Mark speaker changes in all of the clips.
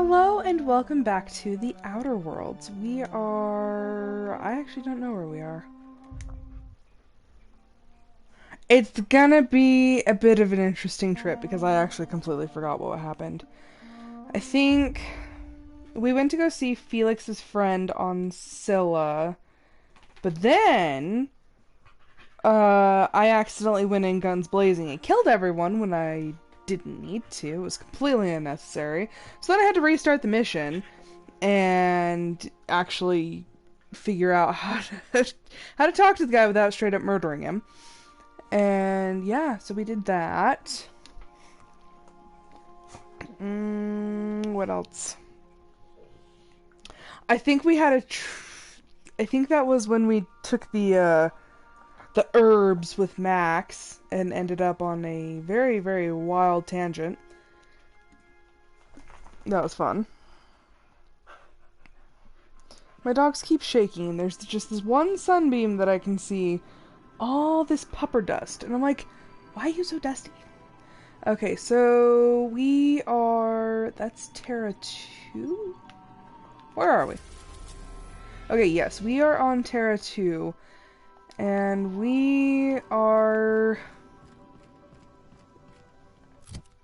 Speaker 1: Hello and welcome back to the Outer Worlds. We are... I actually don't know where we are. It's gonna be a bit of an interesting trip because I actually completely forgot what happened. I think we went to go see Felix's friend on Scylla, but then I accidentally went in guns blazing and killed everyone when I didn't need to. It was completely unnecessary. So then I had to restart the mission and actually figure out how to talk to the guy without straight up murdering him. And yeah, so we did that. What else? I think we had I think that was when we took the herbs with Max and ended up on a very, very wild tangent. That was fun. My dogs keep shaking. There's just this one sunbeam that I can see all this pupper dust. And I'm like, why are you so dusty? Okay, so we are... That's Terra 2? Where are we? Okay, yes, we are on Terra 2. And we are...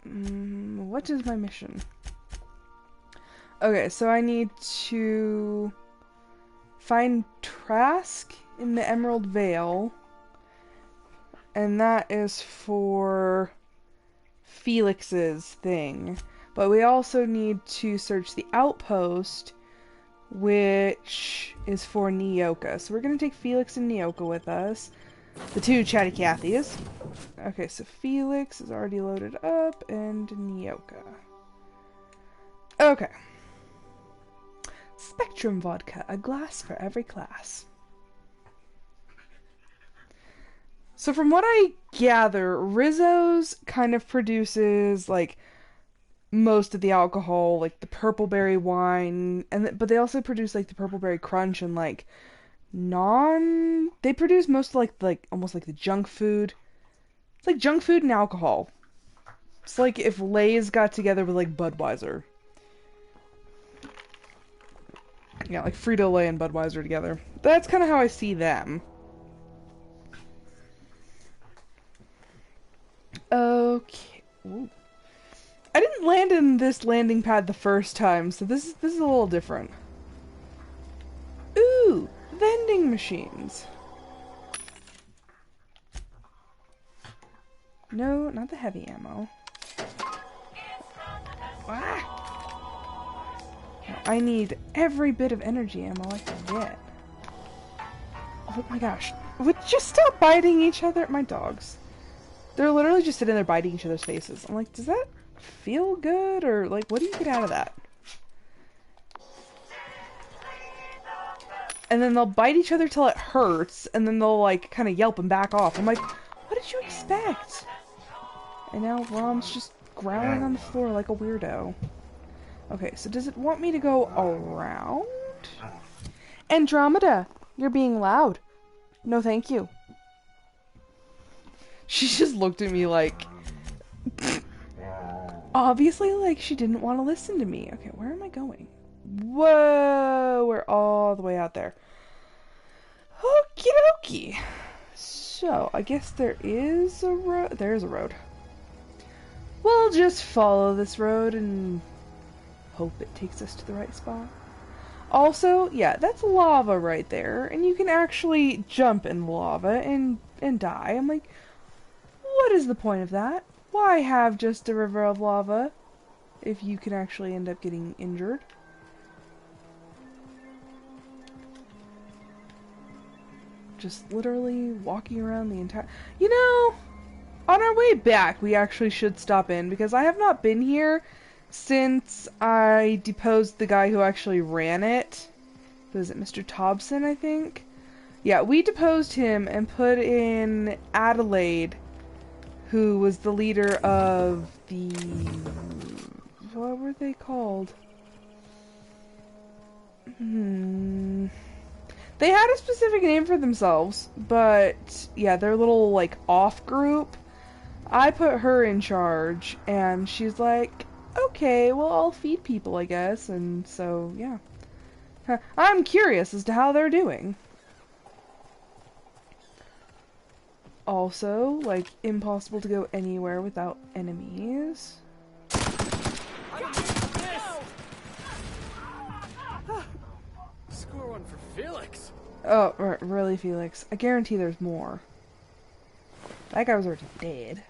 Speaker 1: what is my mission? Okay, so I need to find Trask in the Emerald Vale. And that is for Felix's thing. But we also need to search the outpost, which is for Nyoka. So we're going to take Felix and Nyoka with us. The two chatty Cathys. Okay, so Felix is already loaded up, and Nyoka. Okay. Spectrum vodka, a glass for every class. So from what I gather, Rizzo's kind of produces, like, most of the alcohol, like the purpleberry wine, but they also produce, like, the purpleberry crunch and, like, they produce most of, like almost like the junk food. It's like junk food and alcohol. It's like if Lay's got together with, like, Budweiser. Yeah, like Frito-Lay and Budweiser together. That's kind of how I see them. Okay. Ooh. I didn't land in this landing pad the first time, so this is a little different. Ooh, vending machines. No, not the heavy ammo. Ah! I need every bit of energy ammo I can get. Oh my gosh. Would you stop biting each other? My dogs. They're literally just sitting there biting each other's faces. I'm like, does that feel good? Or, like, what do you get out of that? And then they'll bite each other till it hurts, and then they'll, like, kind of yelp and back off. I'm like, what did you expect? And now Rom's just growling on the floor like a weirdo. Okay, so does it want me to go around? Andromeda, you're being loud. No, thank you. She just looked at me like... Obviously, like, she didn't want to listen to me. Okay, where am I going? Whoa! We're all the way out there. Okie dokie. So, I guess there is a road. There is a road. We'll just follow this road and hope it takes us to the right spot. Also, yeah, that's lava right there. And you can actually jump in lava and die. I'm like... What is the point of that? Why have just a river of lava if you can actually end up getting injured? Just literally walking around the entire... You know, on our way back, we actually should stop in because I have not been here since I deposed the guy who actually ran it. Was it Mr. Thompson, I think? Yeah, we deposed him and put in Adelaide, who was the leader of the... What were they called? They had a specific name for themselves, but yeah, their little, like, off group. I put her in charge, and she's like, okay, well, I'll feed people, I guess. And so, yeah. I'm curious as to how they're doing. Also, like, impossible to go anywhere without enemies.
Speaker 2: Score one for Felix.
Speaker 1: Oh, really, Felix? I guarantee there's more. That guy was already dead.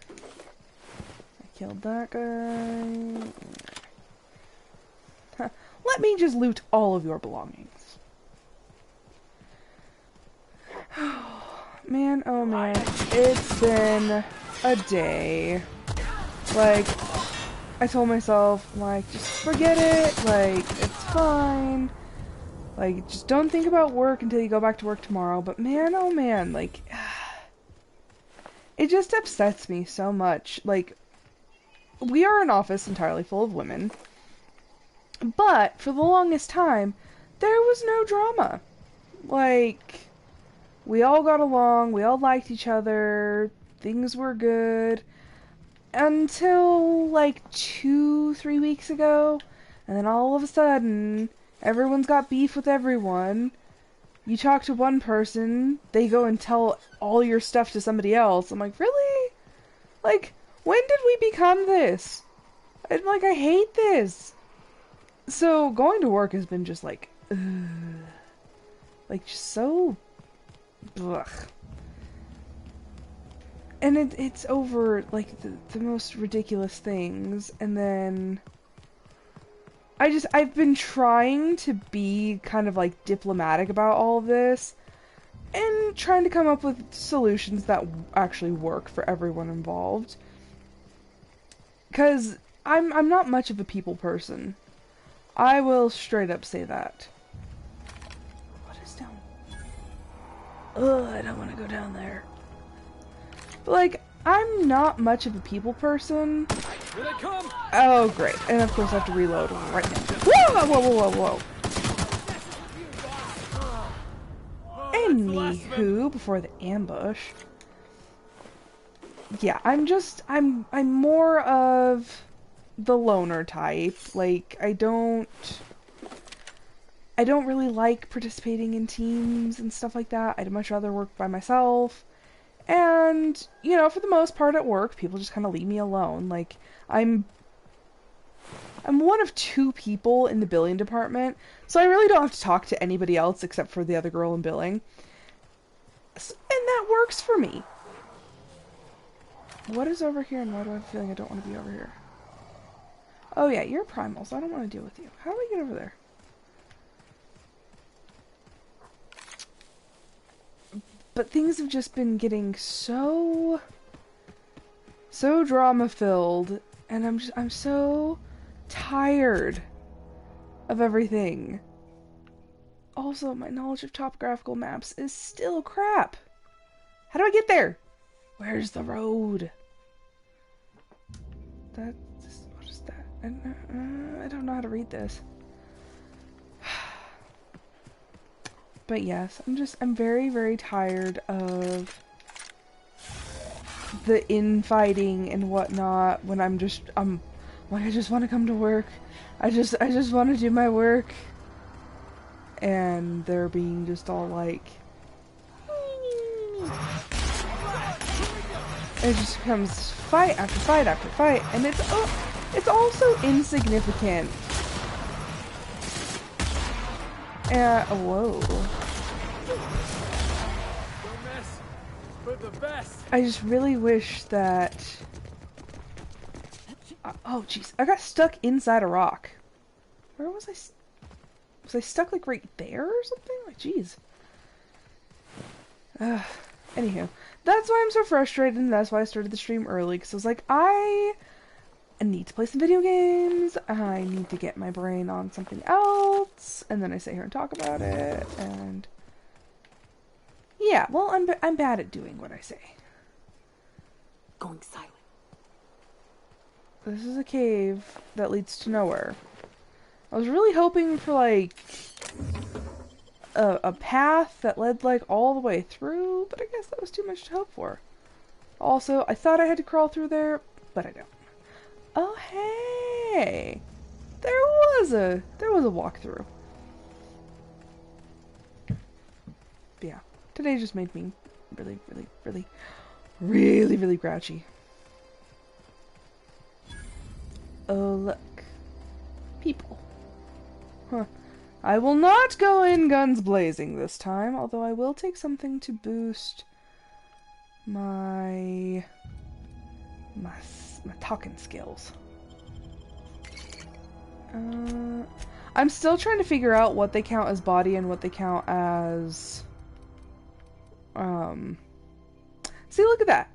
Speaker 1: I killed that guy. Huh. Let me just loot all of your belongings. Man, oh man, it's been a day. Like, I told myself, like, just forget it, like, it's fine. Like, just don't think about work until you go back to work tomorrow. But man, oh man, like, it just upsets me so much. Like, we are an office entirely full of women, but for the longest time, there was no drama. Like, we all got along, we all liked each other, things were good, until, like, 2-3 weeks ago, and then all of a sudden, everyone's got beef with everyone. You talk to one person, they go and tell all your stuff to somebody else. I'm like, really? Like, when did we become this? I'm like, I hate this. So, going to work has been just like, ugh. Like, just so, ugh. And it's over, like, the most ridiculous things, and then I've been trying to be kind of, like, diplomatic about all of this, and trying to come up with solutions that actually work for everyone involved. Because I'm not much of a people person. I will straight up say that. What is down? Ugh, I don't want to go down there. But, like, I'm not much of a people person.
Speaker 2: Here they come!
Speaker 1: Oh, great. And of course I have to reload right now. Whoa, whoa, whoa, whoa, whoa. Anywho, before the ambush. Yeah, I'm more of the loner type. Like, I don't really like participating in teams and stuff like that. I'd much rather work by myself. And, you know, for the most part at work, people just kind of leave me alone. Like, I'm one of 2 people in the billing department, so I really don't have to talk to anybody else except for the other girl in billing. And that works for me. What is over here, and why do I have a feeling I don't want to be over here? Oh yeah, you're Primals. I don't want to deal with you. How do I get over there? But things have just been getting so drama-filled, and I'm so tired of everything. Also, my knowledge of topographical maps is still crap. How do I get there? Where's the road? What is that? I don't know how to read this. But yes, I'm very, very tired of the infighting and whatnot when I'm like, I just want to come to work. I just want to do my work. And they're being just all like, it just becomes fight after fight after fight, and it's also insignificant. Whoa.
Speaker 2: Don't miss. But the best.
Speaker 1: I just really wish that... oh, jeez. I got stuck inside a rock. Where was I? Was I stuck, like, right there or something? Like, jeez. Anywho. That's why I'm so frustrated, and that's why I started the stream early, because I was like, I need to play some video games, I need to get my brain on something else, and then I sit here and talk about it, and... yeah, well, I'm bad at doing what I say.
Speaker 3: Going silent.
Speaker 1: This is a cave that leads to nowhere. I was really hoping for, like, a path that led, like, all the way through, but I guess that was too much to hope for. Also, I thought I had to crawl through there, but I don't. Oh, hey! There was a walkthrough. But yeah, today just made me really, really, really, really, really grouchy. Oh, look. People. Huh. I will not go in guns blazing this time, although I will take something to boost my talking skills. I'm still trying to figure out what they count as body and what they count as see, look at that.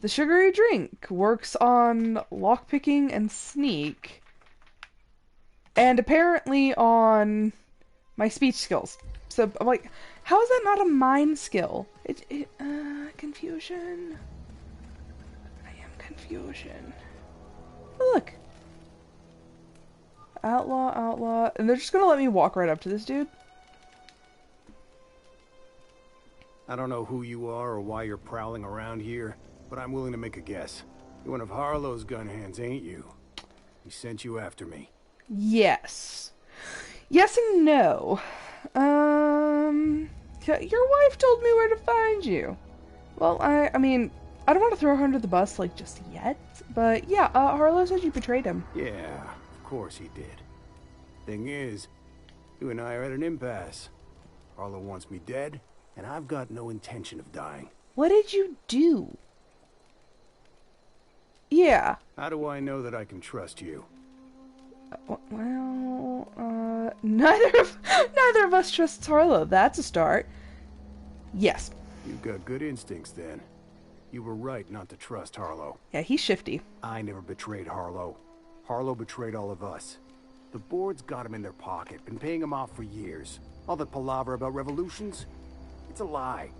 Speaker 1: The sugary drink works on lockpicking and sneak, and apparently on my speech skills. So I'm like, how is that not a mind skill? Confusion. I am confusion. Oh, look. Outlaw, outlaw. And they're just gonna let me walk right up to this dude?
Speaker 4: I don't know who you are or why you're prowling around here, but I'm willing to make a guess. You're one of Harlow's gun hands, ain't you? He sent you after me.
Speaker 1: Yes. Yes and no. Your wife told me where to find you. Well, I mean, I don't want to throw her under the bus, like, just yet, but yeah, Harlow said you betrayed him.
Speaker 4: Yeah, of course he did. Thing is, you and I are at an impasse. Harlow wants me dead, and I've got no intention of dying.
Speaker 1: What did you do? Yeah.
Speaker 4: How do I know that I can trust you?
Speaker 1: Well, neither of us trusts Harlow. That's a start. Yes.
Speaker 4: You've got good instincts, then. You were right not to trust Harlow.
Speaker 1: Yeah, he's shifty.
Speaker 4: I never betrayed Harlow. Harlow betrayed all of us. The board's got him in their pocket, been paying him off for years. All that palaver about revolutions, it's a lie.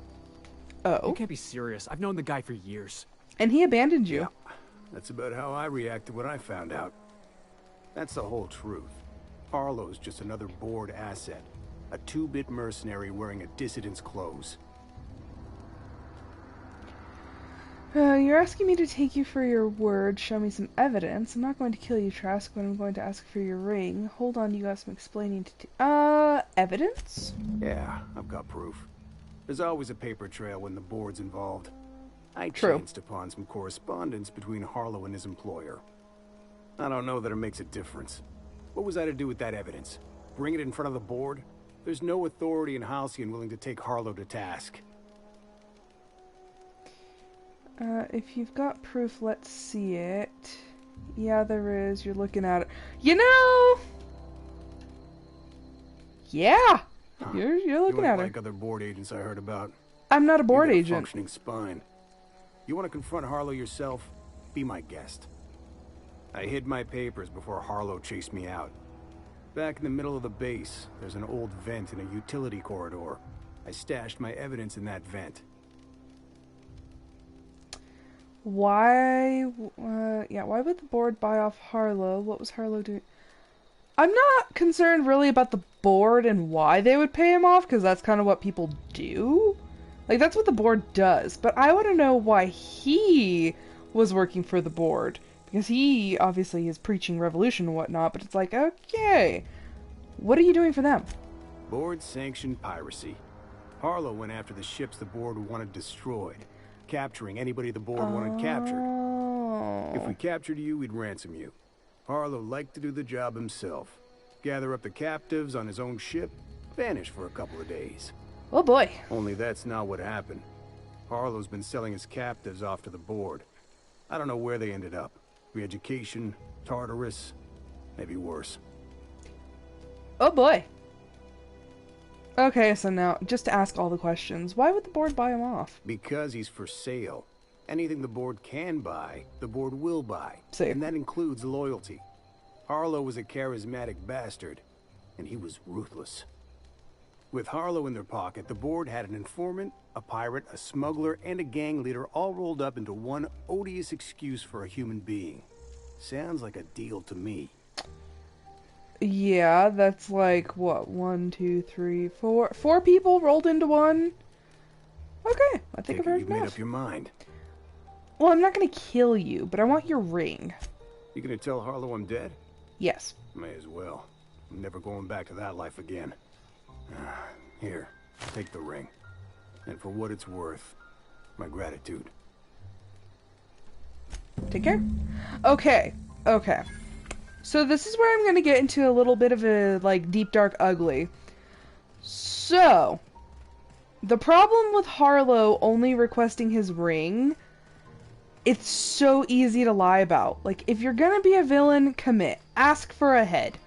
Speaker 1: Oh.
Speaker 2: You can't be serious. I've known the guy for years.
Speaker 1: And he abandoned you.
Speaker 4: Yeah, that's about how I reacted when I found out. That's the whole truth. Harlow's just another board asset. A two-bit mercenary wearing a dissident's clothes.
Speaker 1: You're asking me to take you for your word, show me some evidence. I'm not going to kill you, Trask, but I'm going to ask for your ring. Hold on, you got some explaining to do. Evidence?
Speaker 4: Yeah, I've got proof. There's always a paper trail when the board's involved. I
Speaker 1: True.
Speaker 4: chanced upon some correspondence between Harlow and his employer. I don't know that it makes a difference. What was I to do with that evidence? Bring it in front of the board? There's no authority in Halcyon willing to take Harlow to task.
Speaker 1: If you've got proof, let's see it. Yeah, there is. You're looking at it. You know! Yeah! You're looking
Speaker 4: you
Speaker 1: at
Speaker 4: ain't
Speaker 1: her.
Speaker 4: like other board agents I heard about.
Speaker 1: I'm not a
Speaker 4: You
Speaker 1: board
Speaker 4: got a
Speaker 1: agent.
Speaker 4: functioning spine. You want to confront Harlow yourself? Be my guest. I hid my papers before Harlow chased me out. Back in the middle of the base, there's an old vent in a utility corridor. I stashed my evidence in that vent.
Speaker 1: Why, why would the board buy off Harlow? What was Harlow doing? I'm not concerned really about the board and why they would pay him off, because that's kind of what people do. Like, that's what the board does. But I want to know why he was working for the board. Because he, obviously, is preaching revolution and whatnot, but it's like, okay, what are you doing for them?
Speaker 4: Board-sanctioned piracy. Harlow went after the ships the board wanted destroyed, capturing anybody the board wanted captured. If we captured you, we'd ransom you. Harlow liked to do the job himself. Gather up the captives on his own ship, vanish for a couple of days.
Speaker 1: Oh boy.
Speaker 4: Only that's not what happened. Harlow's been selling his captives off to the board. I don't know where they ended up. Re-education, Tartarus, maybe worse.
Speaker 1: Oh boy. Okay, so now, just to ask all the questions, why would the board buy him off?
Speaker 4: Because he's for sale. Anything the board can buy, the board will buy.
Speaker 1: See.
Speaker 4: And that includes loyalty. Harlow was a charismatic bastard, and he was ruthless. With Harlow in their pocket, the board had an informant, a pirate, a smuggler, and a gang leader all rolled up into one odious excuse for a human being. Sounds like a deal to me.
Speaker 1: Yeah, that's like, what, 1, 2, 3, 4... 4 people rolled into one? Okay, I think I've heard
Speaker 4: you've made
Speaker 1: enough.
Speaker 4: up your mind.
Speaker 1: Well, I'm not gonna kill you, but I want your ring.
Speaker 4: You gonna tell Harlow I'm dead?
Speaker 1: Yes.
Speaker 4: May as well. I'm never going back to that life again. Here, take the ring. And for what it's worth, my gratitude.
Speaker 1: Take care. Okay. Okay. So this is where I'm gonna get into a little bit of a, like, deep, dark, ugly. So, the problem with Harlow only requesting his ring, it's so easy to lie about. Like, if you're gonna be a villain, commit. Ask for a head.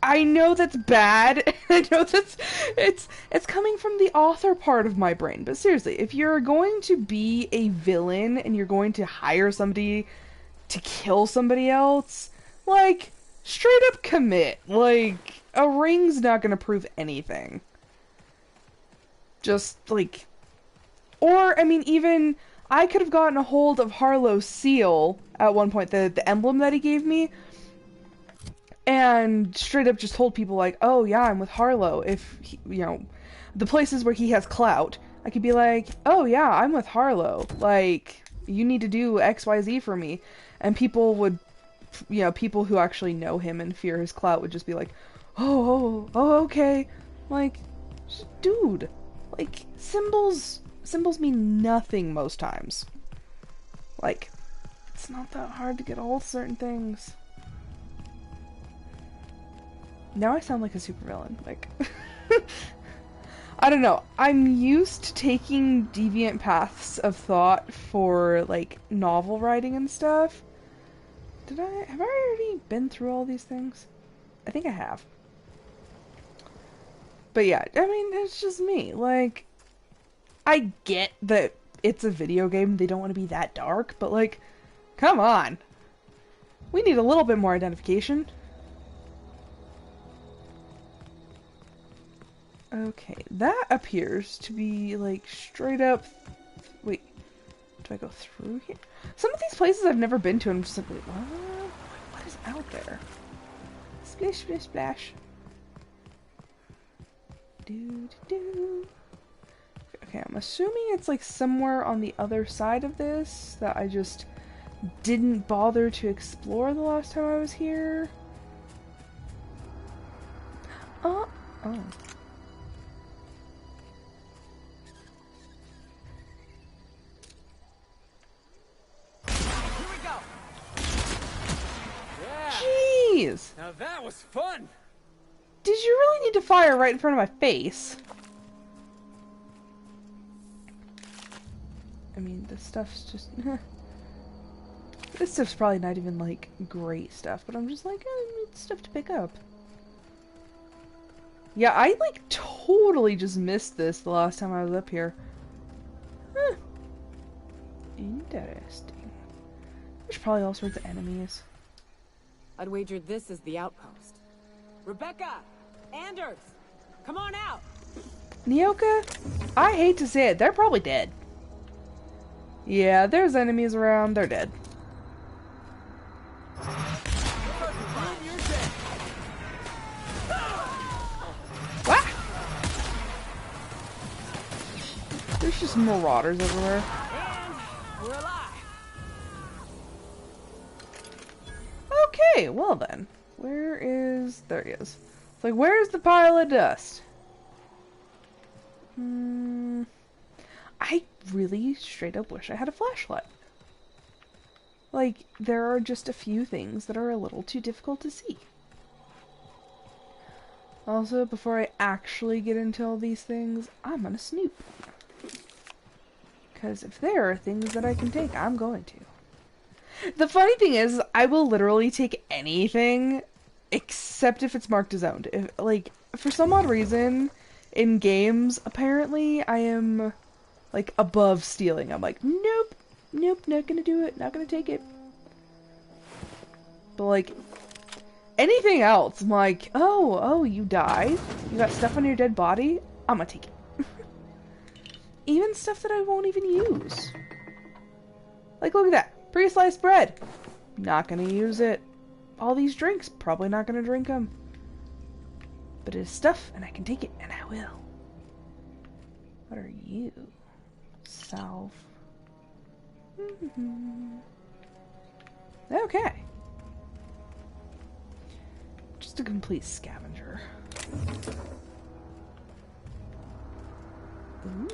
Speaker 1: I know that's bad. I know that's it's coming from the author part of my brain. But seriously, if you're going to be a villain and you're going to hire somebody to kill somebody else, like, straight up commit. Like, a ring's not gonna prove anything. Just, like... Or, I mean, even... I could have gotten a hold of Harlow's seal at one point, the emblem that he gave me, and straight up just told people, like, oh, yeah, I'm with Harlow. If, he, you know, the places where he has clout, I could be like, oh, yeah, I'm with Harlow. Like, you need to do XYZ for me. And people would, you know, people who actually know him and fear his clout would just be like, oh, okay. Like, dude, like, symbols mean nothing most times. Like, it's not that hard to get all certain things. Now I sound like a supervillain. Like, I don't know. I'm used to taking deviant paths of thought for, like, novel writing and stuff. Have I already been through all these things? I think I have. But yeah, I mean, it's just me. Like, I get that it's a video game, they don't want to be that dark, but, like, come on. We need a little bit more identification. Okay, that appears to be, like, straight up... Wait, do I go through here? Some of these places I've never been to, and I'm just like, wait, what is out there? Splish, splish, splash. Do. Okay, I'm assuming it's, like, somewhere on the other side of this that I just didn't bother to explore the last time I was here. Oh. Jeez!
Speaker 2: Now that was fun!
Speaker 1: Did you really need to fire right in front of my face? I mean, this stuff's just... This stuff's probably not even, like, great stuff, but I'm just like, I need stuff to pick up. Yeah, I, like, totally just missed this the last time I was up here. Huh. Interesting. There's probably all sorts of enemies.
Speaker 3: I'd wager this is the outpost. Rebecca! Anders! Come on out!
Speaker 1: Nyoka? I hate to say it, they're probably dead. Yeah, there's enemies around, they're dead. What? There's just marauders everywhere.
Speaker 3: And we're alive!
Speaker 1: Okay, well then. Where is... There he is. It's like, where's the pile of dust? I really straight up wish I had a flashlight. Like, there are just a few things that are a little too difficult to see. Also, before I actually get into all these things, I'm gonna snoop. Because if there are things that I can take, I'm going to. The funny thing is, I will literally take anything except if it's marked as owned. If, like, for some odd reason, in games, apparently, I am, like, above stealing. I'm like, nope, not gonna do it, not gonna take it. But, like, anything else, I'm like, oh, you died? You got stuff on your dead body? I'm gonna take it. Even stuff that I won't even use. Like, look at that. Pre-sliced bread. Not gonna use it. All these drinks. Probably not gonna drink them. But it is stuff, and I can take it, and I will. What are you? Salve. Okay. just a complete scavenger. Ooh.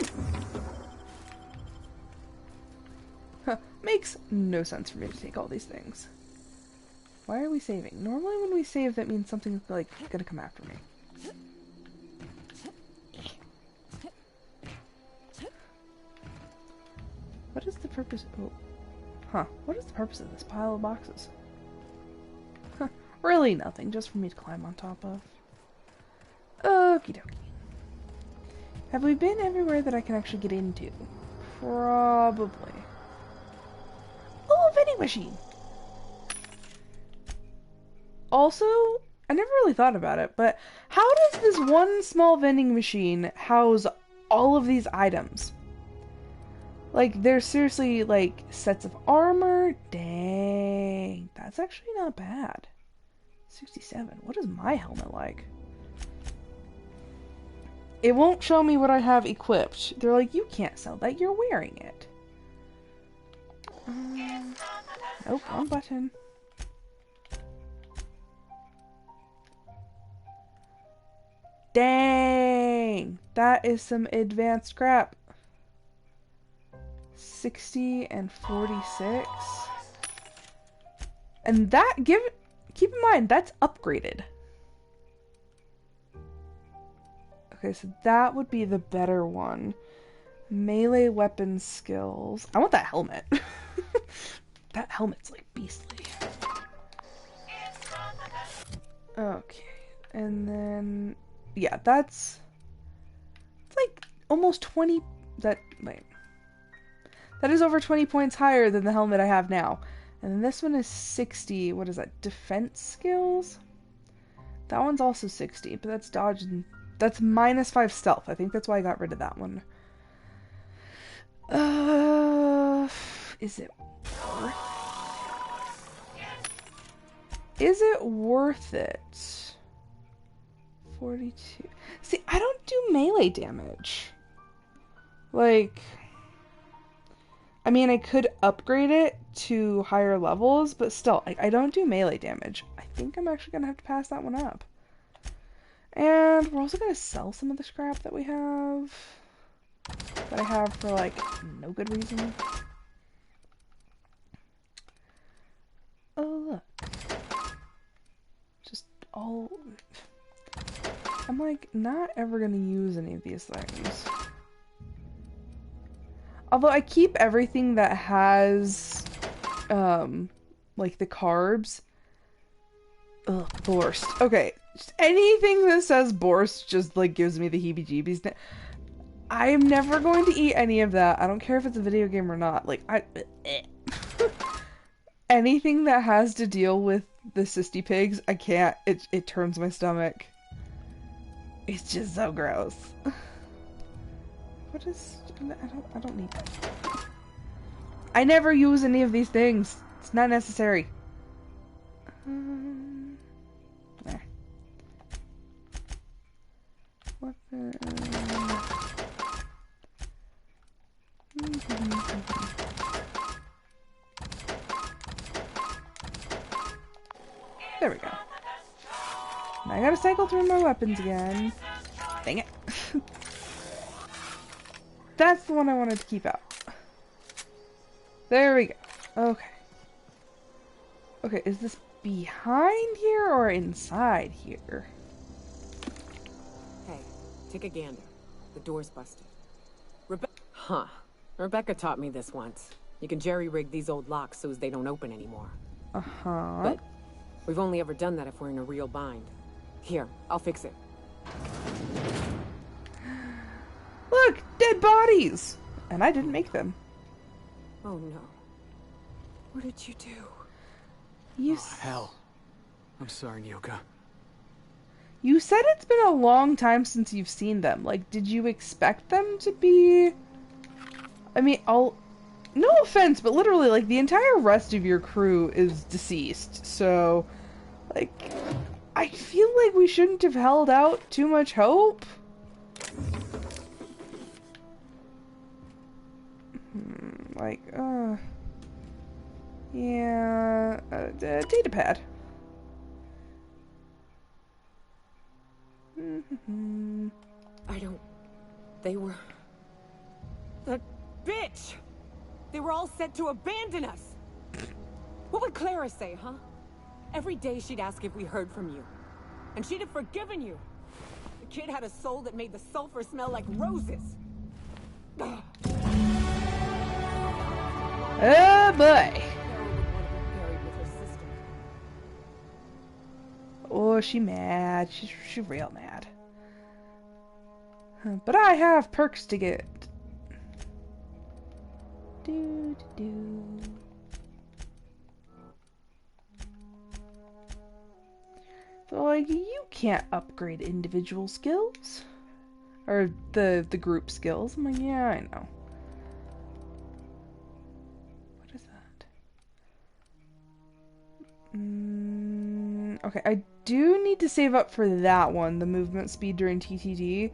Speaker 1: Huh, makes no sense for me to take all these things. Why are we saving? Normally when we save, that means something's, like, gonna come after me. What is the purpose? Oh. Huh. What is the purpose of this pile of boxes? Huh. Really nothing, just for me to climb on top of. Okie dokie. Have we been everywhere that I can actually get into? Probably. Oh, vending machine! Also, I never really thought about it, but how does this one small vending machine house all of these items? Like, there's seriously, like, sets of armor. Dang. That's actually not bad. 67. What is my helmet like? It won't show me what I have equipped. They're like, you can't sell that. You're wearing it. Nope, wrong button. Dang. That is some advanced crap. 60 and 46. And that, keep in mind, that's upgraded. Okay, so that would be the better one. Melee weapon skills. I want that helmet. That helmet's like beastly. Okay, and then, yeah, it's like almost 20, wait. That is over 20 points higher than the helmet I have now. And then this one is 60. What is that? Defense skills? That one's also 60, but that's dodge and that's -5 stealth. I think that's why I got rid of that one. Is it worth? Is it worth it? 42. See, I don't do melee damage. Like, I mean, I could upgrade it to higher levels, but still, I don't do melee damage. I think I'm actually gonna have to pass that one up. And we're also gonna sell some of the scrap that we have. That I have for, like, no good reason. Oh, look. Just all... I'm, like, not ever gonna use any of these things. Although I keep everything that has, like the carbs. Ugh, Borst. Okay, just anything that says Borst just, like, gives me the heebie-jeebies. I am never going to eat any of that. I don't care if it's a video game or not. Like, anything that has to deal with the cysty pigs, I can't. It turns my stomach. It's just so gross. What is... I don't need that. I never use any of these things. It's not necessary. There. Weapon. There we go. Now I gotta cycle through my weapons again. Dang it. That's the one I wanted to keep out. There we go. Okay. Okay, is this behind here or inside here?
Speaker 3: Hey, take a gander. The door's busted. Huh. Rebecca taught me this once. You can jerry-rig these old locks so as they don't open anymore.
Speaker 1: Uh-huh.
Speaker 3: But we've only ever done that if we're in a real bind. Here, I'll fix it.
Speaker 1: Look! Dead bodies! And I didn't make them.
Speaker 3: Oh no. What did you do?
Speaker 1: You
Speaker 2: Oh, hell. I'm sorry, Nyoka.
Speaker 1: You said it's been a long time since you've seen them. Like, did you expect them to be... I mean, no offense, but literally, like, the entire rest of your crew is deceased. So, like, I feel like we shouldn't have held out too much hope. Like, yeah, data pad.
Speaker 3: I don't... They were... That bitch! They were all set to abandon us! What would Clara say, huh? Every day she'd ask if we heard from you. And she'd have forgiven you. The kid had a soul that made the sulfur smell like roses. Ugh.
Speaker 1: Oh boy.
Speaker 3: Clara would want to be buried with her sister.
Speaker 1: Oh, she mad. She's real mad. But I have perks to get. Do do do. So, like, you can't upgrade individual skills. Or the group skills. I'm like, yeah, I know. What is that? Okay, I do need to save up for that one, the movement speed during TTD.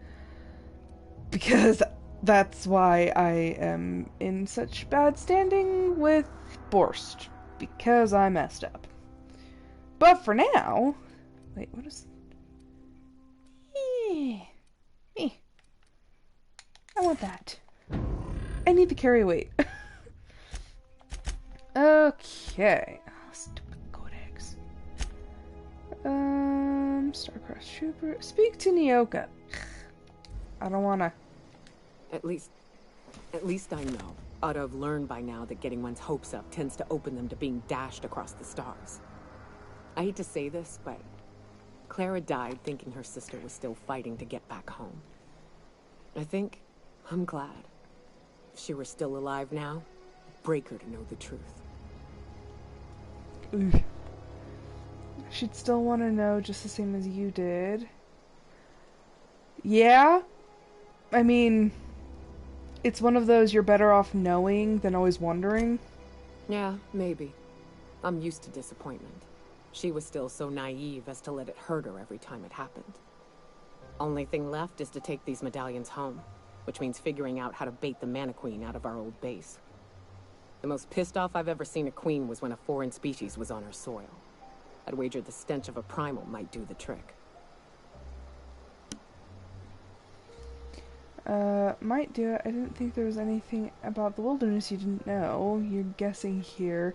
Speaker 1: Because that's why I am in such bad standing with Borst. Because I messed up. But for now... Wait, what is... Me. I want that. I need the carry weight. Okay. Oh, stupid codex. Starcross Trooper. Speak to Nyoka. I don't wanna.
Speaker 3: At least I know. Ought to have learned by now that getting one's hopes up tends to open them to being dashed across the stars. I hate to say this, but Clara died thinking her sister was still fighting to get back home. I'm glad. If she were still alive now, it'd break her to know the truth.
Speaker 1: Ooh. She'd still want to know just the same as you did. Yeah? I mean, it's one of those you're better off knowing than always wondering.
Speaker 3: Yeah, maybe. I'm used to disappointment. She was still so naive as to let it hurt her every time it happened. Only thing left is to take these medallions home, which means figuring out how to bait the Mana Queen out of our old base. The most pissed off I've ever seen a queen was when a foreign species was on her soil. I'd wager the stench of a primal might do the trick.
Speaker 1: Might do it. I didn't think there was anything about the wilderness you didn't know. You're guessing here.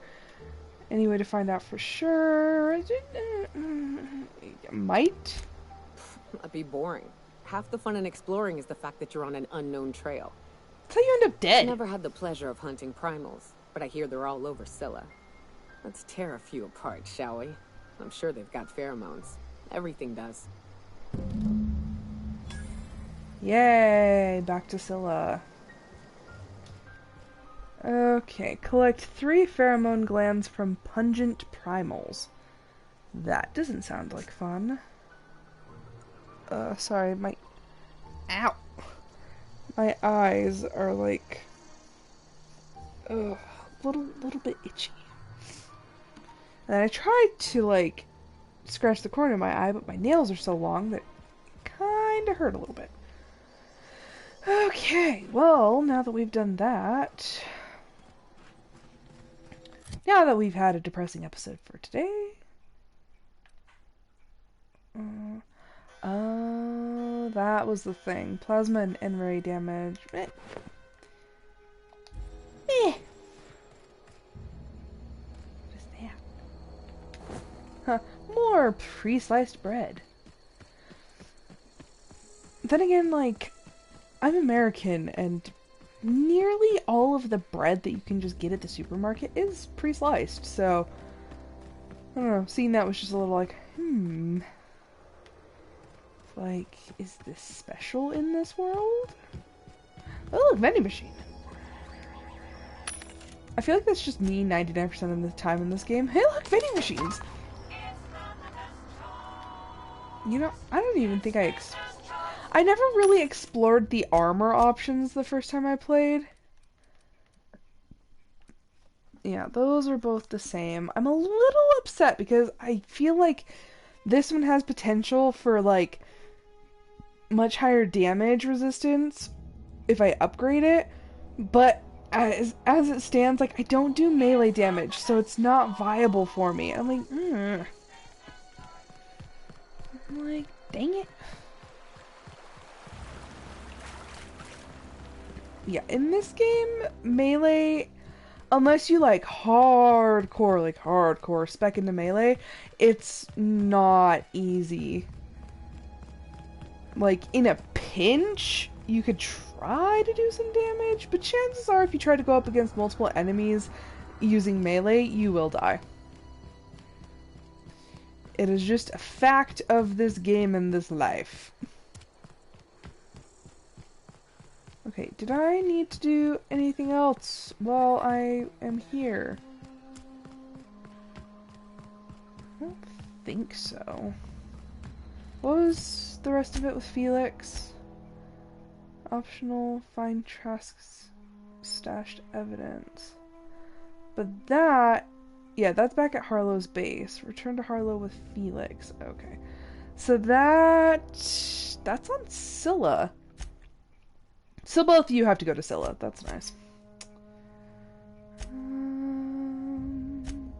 Speaker 1: Any way to find out for sure? Might?
Speaker 3: That'd be boring. Half the fun in exploring is the fact that you're on an unknown trail.
Speaker 1: That's how you end up dead.
Speaker 3: Never had the pleasure of hunting primals, but I hear they're all over Scylla. Let's tear a few apart, shall we? I'm sure they've got pheromones. Everything does.
Speaker 1: Yay! Back to Scylla. Okay, collect 3 pheromone glands from pungent primals. That doesn't sound like fun. Sorry, Ow! My eyes are like... little bit itchy. And I tried to, like, scratch the corner of my eye, but my nails are so long that it kinda hurt a little bit. Okay, well, now that we've done that... Now that we've had a depressing episode for today... Oh, that was the thing. Plasma and N-ray damage. Meh. What is that? Huh, more pre-sliced bread. Then again, like, I'm American, and nearly all of the bread that you can just get at the supermarket is pre-sliced, so... I don't know, seeing that was just a little like, Like, is this special in this world? Oh, look, vending machine. I feel like that's just me 99% of the time in this game. Hey, look, vending machines! You know, I don't even think I never really explored the armor options the first time I played. Yeah, those are both the same. I'm a little upset because I feel like this one has potential for, like, much higher damage resistance if I upgrade it, but as it stands, like, I don't do melee damage, so it's not viable for me. I'm like, dang it. Yeah, in this game, melee, unless you hardcore spec into melee, it's not easy. Like, in a pinch, you could try to do some damage, but chances are if you try to go up against multiple enemies using melee, you will die. It is just a fact of this game and this life. Okay, did I need to do anything else while I am here? I don't think so. What was the rest of it with Felix? Optional, find Trask's stashed evidence. But that, yeah, that's back at Harlow's base. Return to Harlow with Felix. Okay. So that's on Scylla. So both of you have to go to Scylla. That's nice.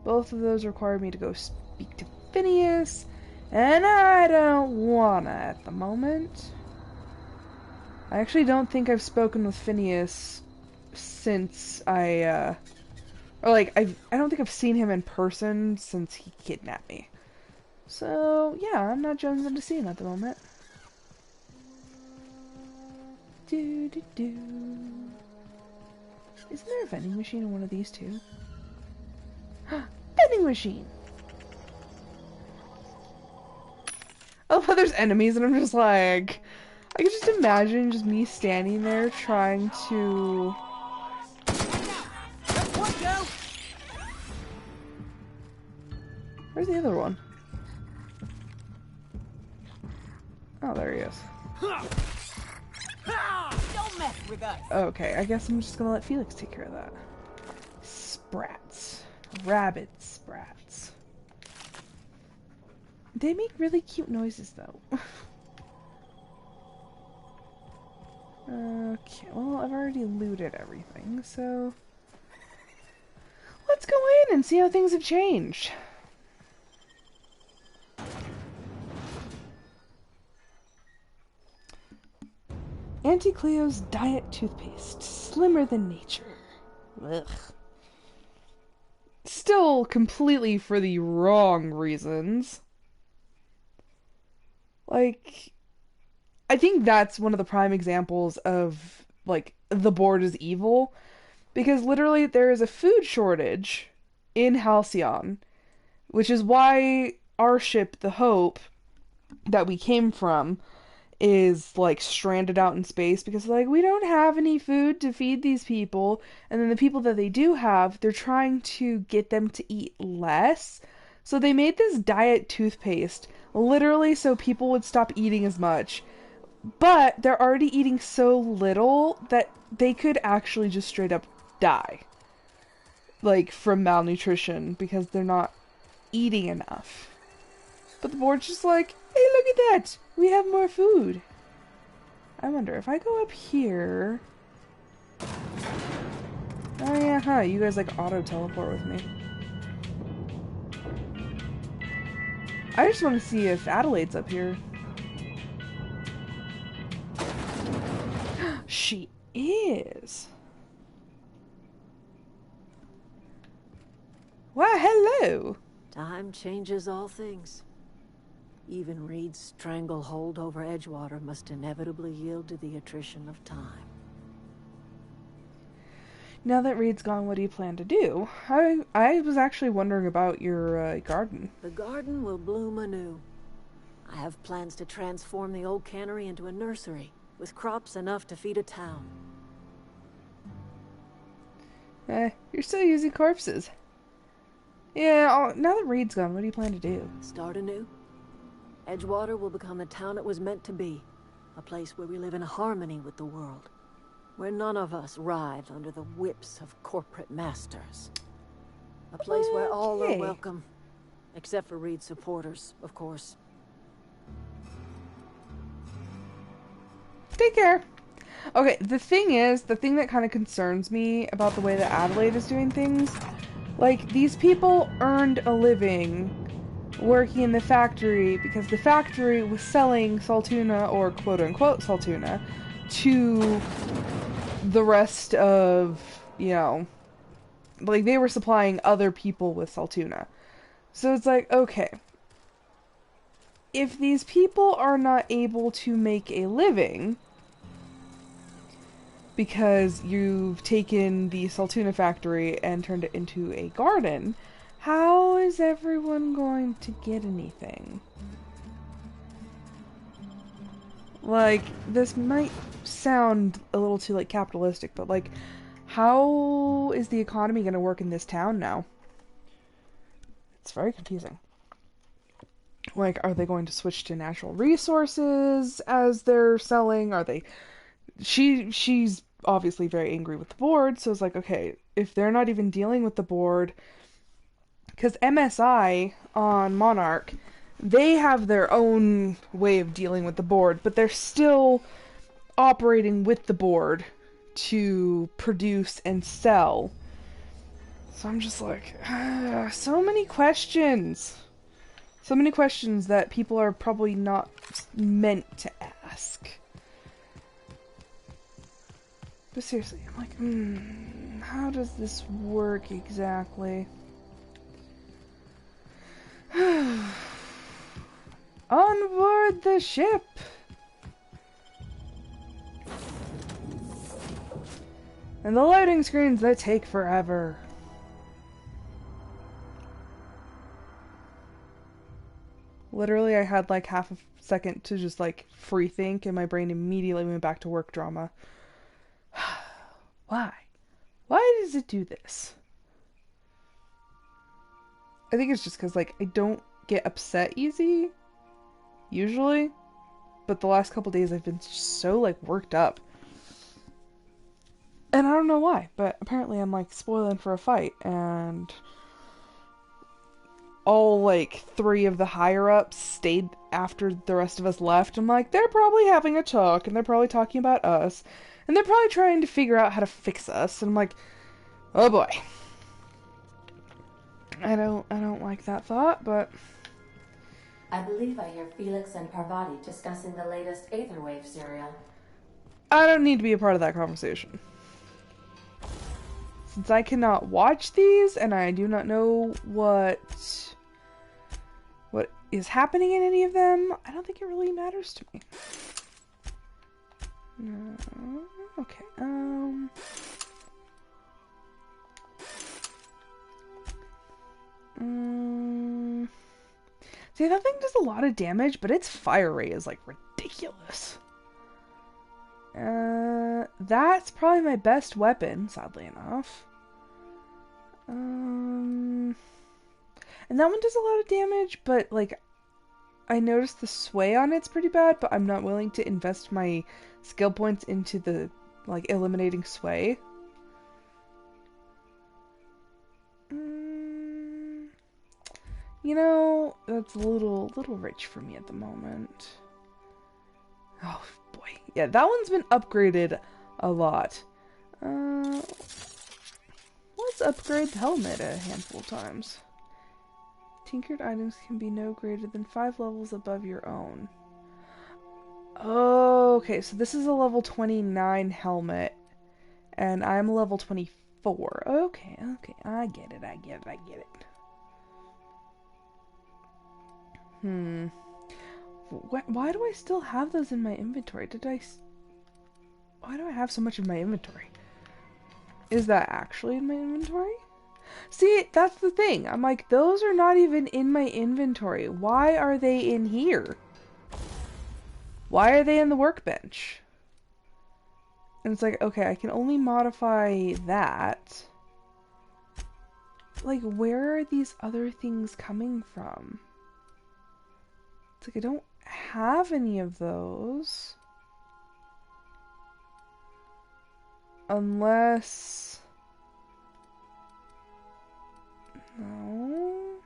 Speaker 1: Both of those require me to go speak to Phineas, and I don't wanna at the moment. I actually don't think I've spoken with Phineas since I don't think I've seen him in person since he kidnapped me. So, yeah, I'm not jonesing to see him at the moment. Do. Isn't there a vending machine in one of these two? Vending machine! Oh, there's enemies and I'm just like... I can just imagine just me standing there trying to... Where's the other one? Oh, there he is.
Speaker 3: Don't mess with us.
Speaker 1: Okay, I guess I'm just gonna let Felix take care of that. Sprats. Rabid sprats. They make really cute noises, though. Okay, well, I've already looted everything, so... Let's go in and see how things have changed. Auntie Cleo's diet toothpaste. Slimmer than nature. Ugh. Still completely for the wrong reasons. Like, I think that's one of the prime examples of, like, the board is evil. Because literally there is a food shortage in Halcyon. Which is why our ship, the Hope, that we came from, is, like, stranded out in space. Because, like, we don't have any food to feed these people. And then the people that they do have, they're trying to get them to eat less. So they made this diet toothpaste, literally so people would stop eating as much. But they're already eating so little that they could actually just straight up die. Like, from malnutrition, because they're not eating enough. But the board's just like, hey, look at that! We have more food. I wonder, if I go up here... Oh yeah, huh, you guys like auto-teleport with me. I just want to see if Adelaide's up here. She is. Why, hello.
Speaker 5: Time changes all things. Even Reed's stranglehold over Edgewater must inevitably yield to the attrition of time.
Speaker 1: Now that Reed's gone, what do you plan to do? I was actually wondering about your garden.
Speaker 5: The garden will bloom anew. I have plans to transform the old cannery into a nursery, with crops enough to feed a town.
Speaker 1: You're still using corpses. Yeah, now that Reed's gone, what do you plan to do?
Speaker 5: Start anew. Edgewater will become the town it was meant to be. A place where we live in harmony with the world. Where none of us writhe under the whips of corporate masters. A place where all are welcome. Except for Reed's supporters, of course.
Speaker 1: Take care. Okay, the thing that kind of concerns me about the way that Adelaide is doing things, like, these people earned a living working in the factory because the factory was selling Saltuna, or quote-unquote Saltuna, to the rest of, you know, like they were supplying other people with Saltuna. So it's like, okay, if these people are not able to make a living because you've taken the Saltuna factory and turned it into a garden, how is everyone going to get anything? Like, this might sound a little too, like, capitalistic, but, like, how is the economy going to work in this town now? It's very confusing. Like, are they going to switch to natural resources as they're selling? Are they... She's obviously very angry with the board, so it's like, okay, if they're not even dealing with the board... Because MSI on Monarch, they have their own way of dealing with the board, but they're still operating with the board to produce and sell. So I'm just like, so many questions. So many questions that people are probably not meant to ask. But seriously, I'm like, how does this work exactly? On board the ship! And the loading screens, they take forever. Literally, I had like half a second to just like free think, and my brain immediately went back to work drama. Why? Why does it do this? I think it's just because, like, I don't get upset easy, usually, but the last couple days I've been so, like, worked up. And I don't know why, but apparently I'm, like, spoiling for a fight, and all, like, 3 of the higher-ups stayed after the rest of us left. I'm like, they're probably having a talk, and they're probably talking about us, and they're probably trying to figure out how to fix us, and I'm like, oh boy. I don't like that thought, but...
Speaker 6: I believe I hear Felix and Parvati discussing the latest Aetherwave serial.
Speaker 1: I don't need to be a part of that conversation. Since I cannot watch these, and I do not know what is happening in any of them, I don't think it really matters to me. No. Okay, See, that thing does a lot of damage, but its fire rate is, like, ridiculous. That's probably my best weapon, sadly enough. And that one does a lot of damage, but, like, I noticed the sway on it's pretty bad, but I'm not willing to invest my skill points into the, like, eliminating sway. You know, that's a little rich for me at the moment. Oh, boy. Yeah, that one's been upgraded a lot. Let's upgrade the helmet a handful of times. Tinkered items can be no greater than 5 levels above your own. Okay, so this is a level 29 helmet, and I'm level 24. Okay, I get it. Why do I still have those in my inventory? Why do I have so much in my inventory? Is that actually in my inventory? See, that's the thing. I'm like, those are not even in my inventory. Why are they in here? Why are they in the workbench? And it's like, okay, I can only modify that. Like, where are these other things coming from? It's like, I don't have any of those. Unless... No.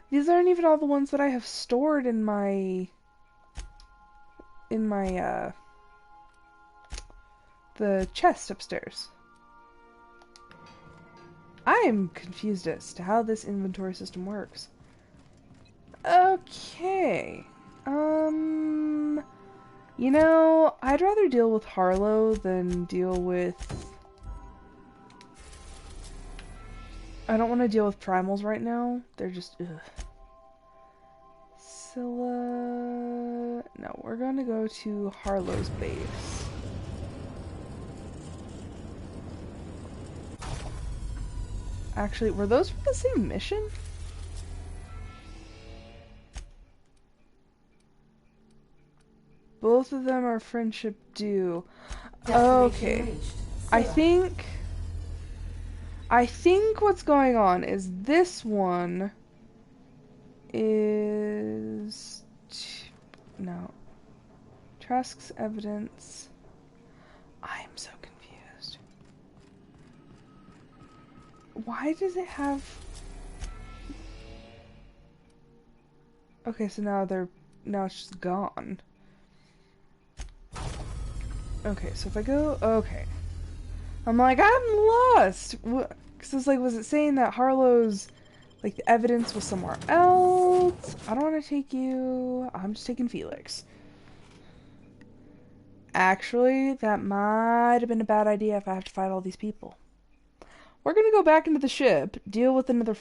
Speaker 1: These aren't even all the ones that I have stored in my... the chest upstairs. I am confused as to how this inventory system works. You know, I'd rather deal with Harlow than deal with... I don't want to deal with Primals right now. They're just... ugh. Scylla... No, we're going to go to Harlow's base. Actually, were those from the same mission? Both of them are friendship due. Okay. I think what's going on is this one is... No. Trask's evidence. I'm so confused. Why does it have... Okay, so now it's just gone. Okay, so if I go... Okay. I'm like, I'm lost! Because it's like, was it saying that Harlow's... Like, the evidence was somewhere else? I don't want to take you. I'm just taking Felix. Actually, that might have been a bad idea if I have to fight all these people. We're gonna go back into the ship, deal with another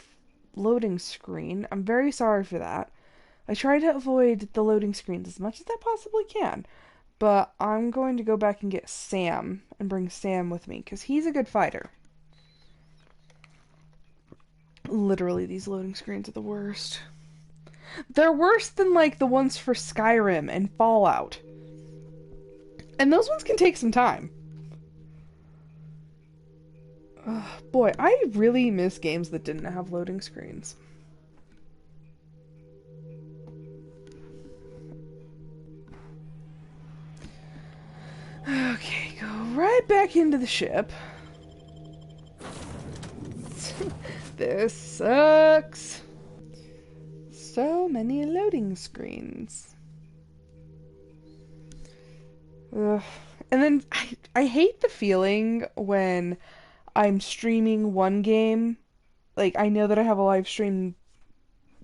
Speaker 1: loading screen. I'm very sorry for that. I try to avoid the loading screens as much as I possibly can. But I'm going to go back and get Sam and bring Sam with me because he's a good fighter. Literally, these loading screens are the worst. They're worse than like the ones for Skyrim and Fallout. And those ones can take some time. Boy, I really miss games that didn't have loading screens. Okay, go right back into the ship. This sucks. So many loading screens. Ugh. And then I hate the feeling when I'm streaming one game. Like, I know that I have a live stream,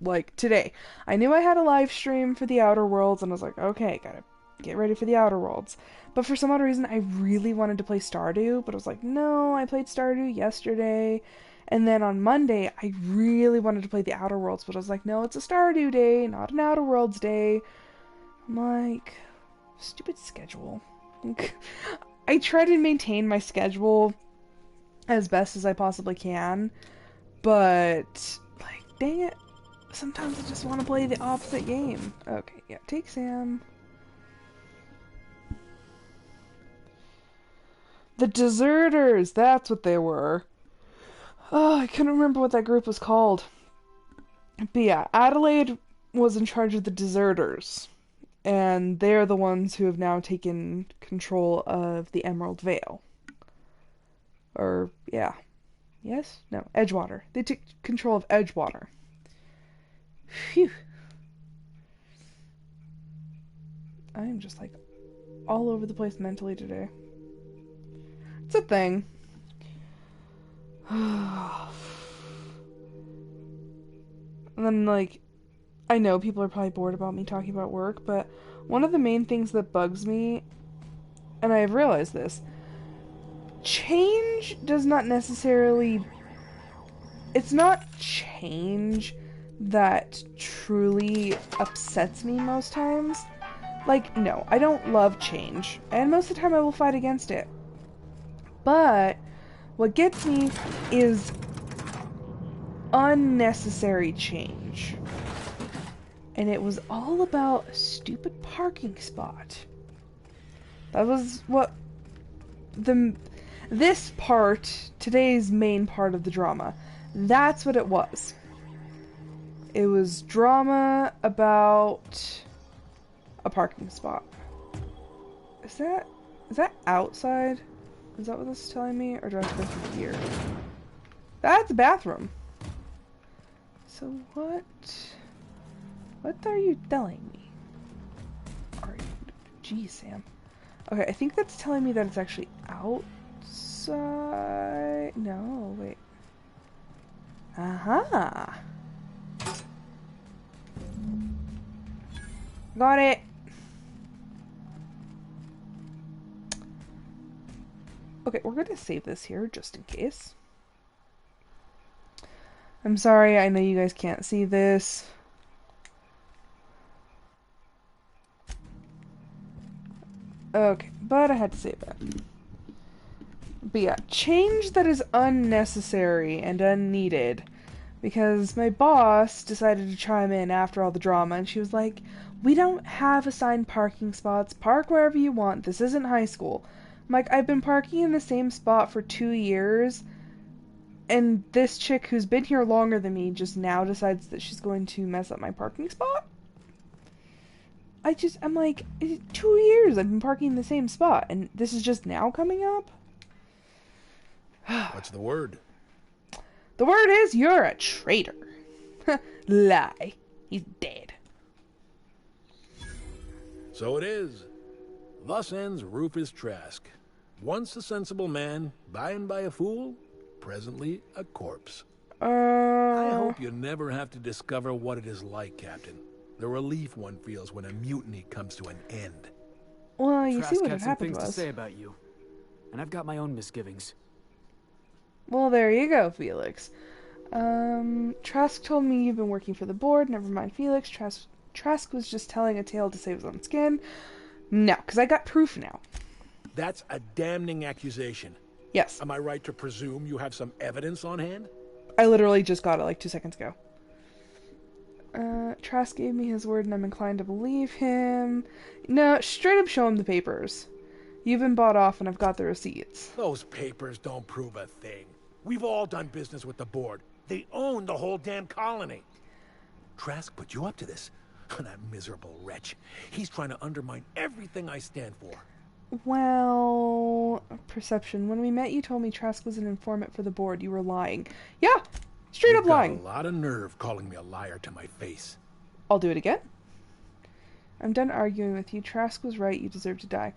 Speaker 1: like, today. I knew I had a live stream for the Outer Worlds, and I was like, okay, gotta get ready for the Outer Worlds. But for some odd reason, I really wanted to play Stardew, but I was like, no, I played Stardew yesterday. And then on Monday, I really wanted to play the Outer Worlds, but I was like, no, it's a Stardew day, not an Outer Worlds day. I'm like, stupid schedule. I try to maintain my schedule as best as I possibly can, but, like, dang it, sometimes I just want to play the opposite game. Okay, yeah, take Sam. The Deserters, that's what they were. Oh, I couldn't remember what that group was called. But yeah, Adelaide was in charge of the Deserters. And they're the ones who have now taken control of the Emerald Vale. Or, yeah. Yes? No, Edgewater. They took control of Edgewater. Phew. I am just, like, all over the place mentally today. It's a thing. And then, like, I know people are probably bored about me talking about work, but one of the main things that bugs me, and I have realized this, change does not necessarily... It's not change that truly upsets me most times. Like, no, I don't love change, and most of the time I will fight against it. But what gets me is unnecessary change. And it was all about a stupid parking spot. That was what this part, today's main part of the drama, that's what it was. It was drama about a parking spot. Is that outside? Is that what this is telling me? Or do I have to go through here? That's a bathroom. So what are you telling me? Geez, Sam. Okay, I think that's telling me that it's actually outside. No, wait. Aha. Got it. Okay, we're gonna save this here just in case. I'm sorry, I know you guys can't see this. Okay, but I had to save that. But yeah, change that is unnecessary and unneeded. Because my boss decided to chime in after all the drama, and she was like, we don't have assigned parking spots. Park wherever you want. This isn't high school. I'm like, I've been parking in the same spot for 2 years, and this chick who's been here longer than me just now decides that she's going to mess up my parking spot? I'm like, 2 years I've been parking in the same spot, and this is just now coming up?
Speaker 7: What's the word?
Speaker 1: The word is you're a traitor. Lie. He's dead.
Speaker 7: So it is. Thus ends Rufus Trask. Once a sensible man, by and by a fool, presently a corpse. I hope you never have to discover what it is like, Captain. The relief one feels when a mutiny comes to an end.
Speaker 1: Well, you see
Speaker 2: Trask
Speaker 1: what
Speaker 2: had
Speaker 1: had
Speaker 2: some
Speaker 1: happened
Speaker 2: things to
Speaker 1: was.
Speaker 2: say about you, and I've got my own misgivings.
Speaker 1: Well, there you go, Felix. Trask told me you've been working for the board. Never mind, Felix. Trask was just telling a tale to save his own skin. No, because I got proof now.
Speaker 7: That's a damning accusation.
Speaker 1: Yes.
Speaker 7: Am I right to presume you have some evidence on hand?
Speaker 1: I literally just got it like 2 seconds ago. Trask gave me his word and I'm inclined to believe him. No, straight up show him the papers. You've been bought off and I've got the receipts.
Speaker 7: Those papers don't prove a thing. We've all done business with the board. They own the whole damn colony. Trask put you up to this. That miserable wretch. He's trying to undermine everything I stand for.
Speaker 1: Well, perception. When we met, you told me Trask was an informant for the board. You were lying. Yeah, straight up lying.
Speaker 7: You've got a lot of nerve calling me a liar to my face.
Speaker 1: I'll do it again. I'm done arguing with you. Trask was right. You deserve to die.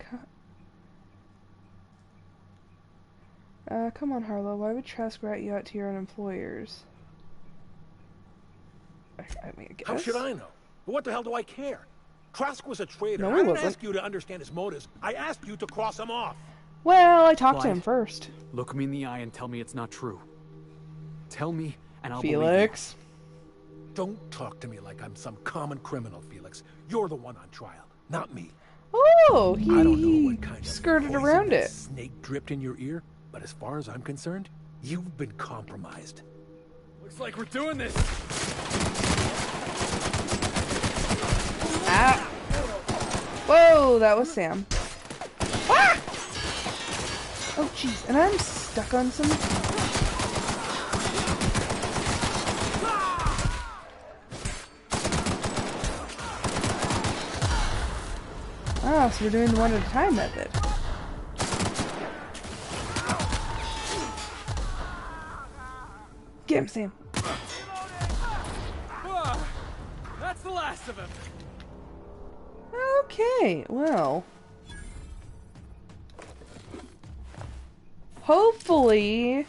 Speaker 1: Come on, Harlow. Why would Trask rat you out to your own employers? I mean, I guess.
Speaker 7: How should I know? What the hell do I care? Trask was a traitor.
Speaker 1: No,
Speaker 7: I
Speaker 1: he
Speaker 7: didn't
Speaker 1: wasn't.
Speaker 7: ask you to understand his motives. I asked you to cross him off.
Speaker 1: Well, I talked to
Speaker 2: Clyde,
Speaker 1: him first.
Speaker 2: Look me in the eye and tell me it's not true. Tell me, and I'll believe
Speaker 1: Felix.
Speaker 7: Don't talk to me like I'm some common criminal, Felix. You're the one on trial, not me.
Speaker 1: Oh,
Speaker 7: I don't know
Speaker 1: he
Speaker 7: what kind of
Speaker 1: skirted
Speaker 7: poison
Speaker 1: around
Speaker 7: that
Speaker 1: it.
Speaker 7: snake dripped in your ear, but as far as I'm concerned, you've been compromised.
Speaker 2: you. Looks like we're doing this.
Speaker 1: Ah! Whoa, that was Sam. Ah! Oh, jeez, and I'm stuck on some... Oh, so we're doing the one at a time method. Get him, Sam.
Speaker 2: That's the last of him.
Speaker 1: Okay, well. Hopefully,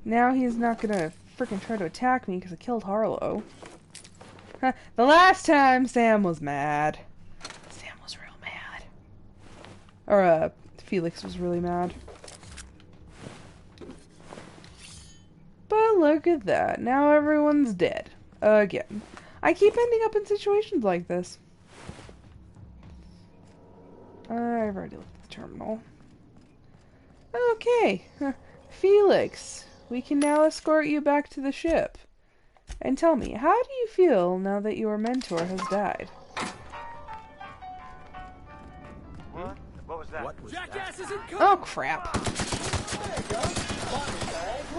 Speaker 1: now he's not gonna freaking try to attack me because I killed Harlow. The last time Sam was mad. Sam was real mad. Or, Felix was really mad. But look at that. Now everyone's dead. Again. I keep ending up in situations like this. I've already looked at the terminal. Okay. Felix, we can now escort you back to the ship. And tell me, how do you feel now that your mentor has died?
Speaker 8: What? What was that?
Speaker 7: What was
Speaker 2: Jackass
Speaker 7: that?
Speaker 2: isn't coming.
Speaker 1: Oh, crap.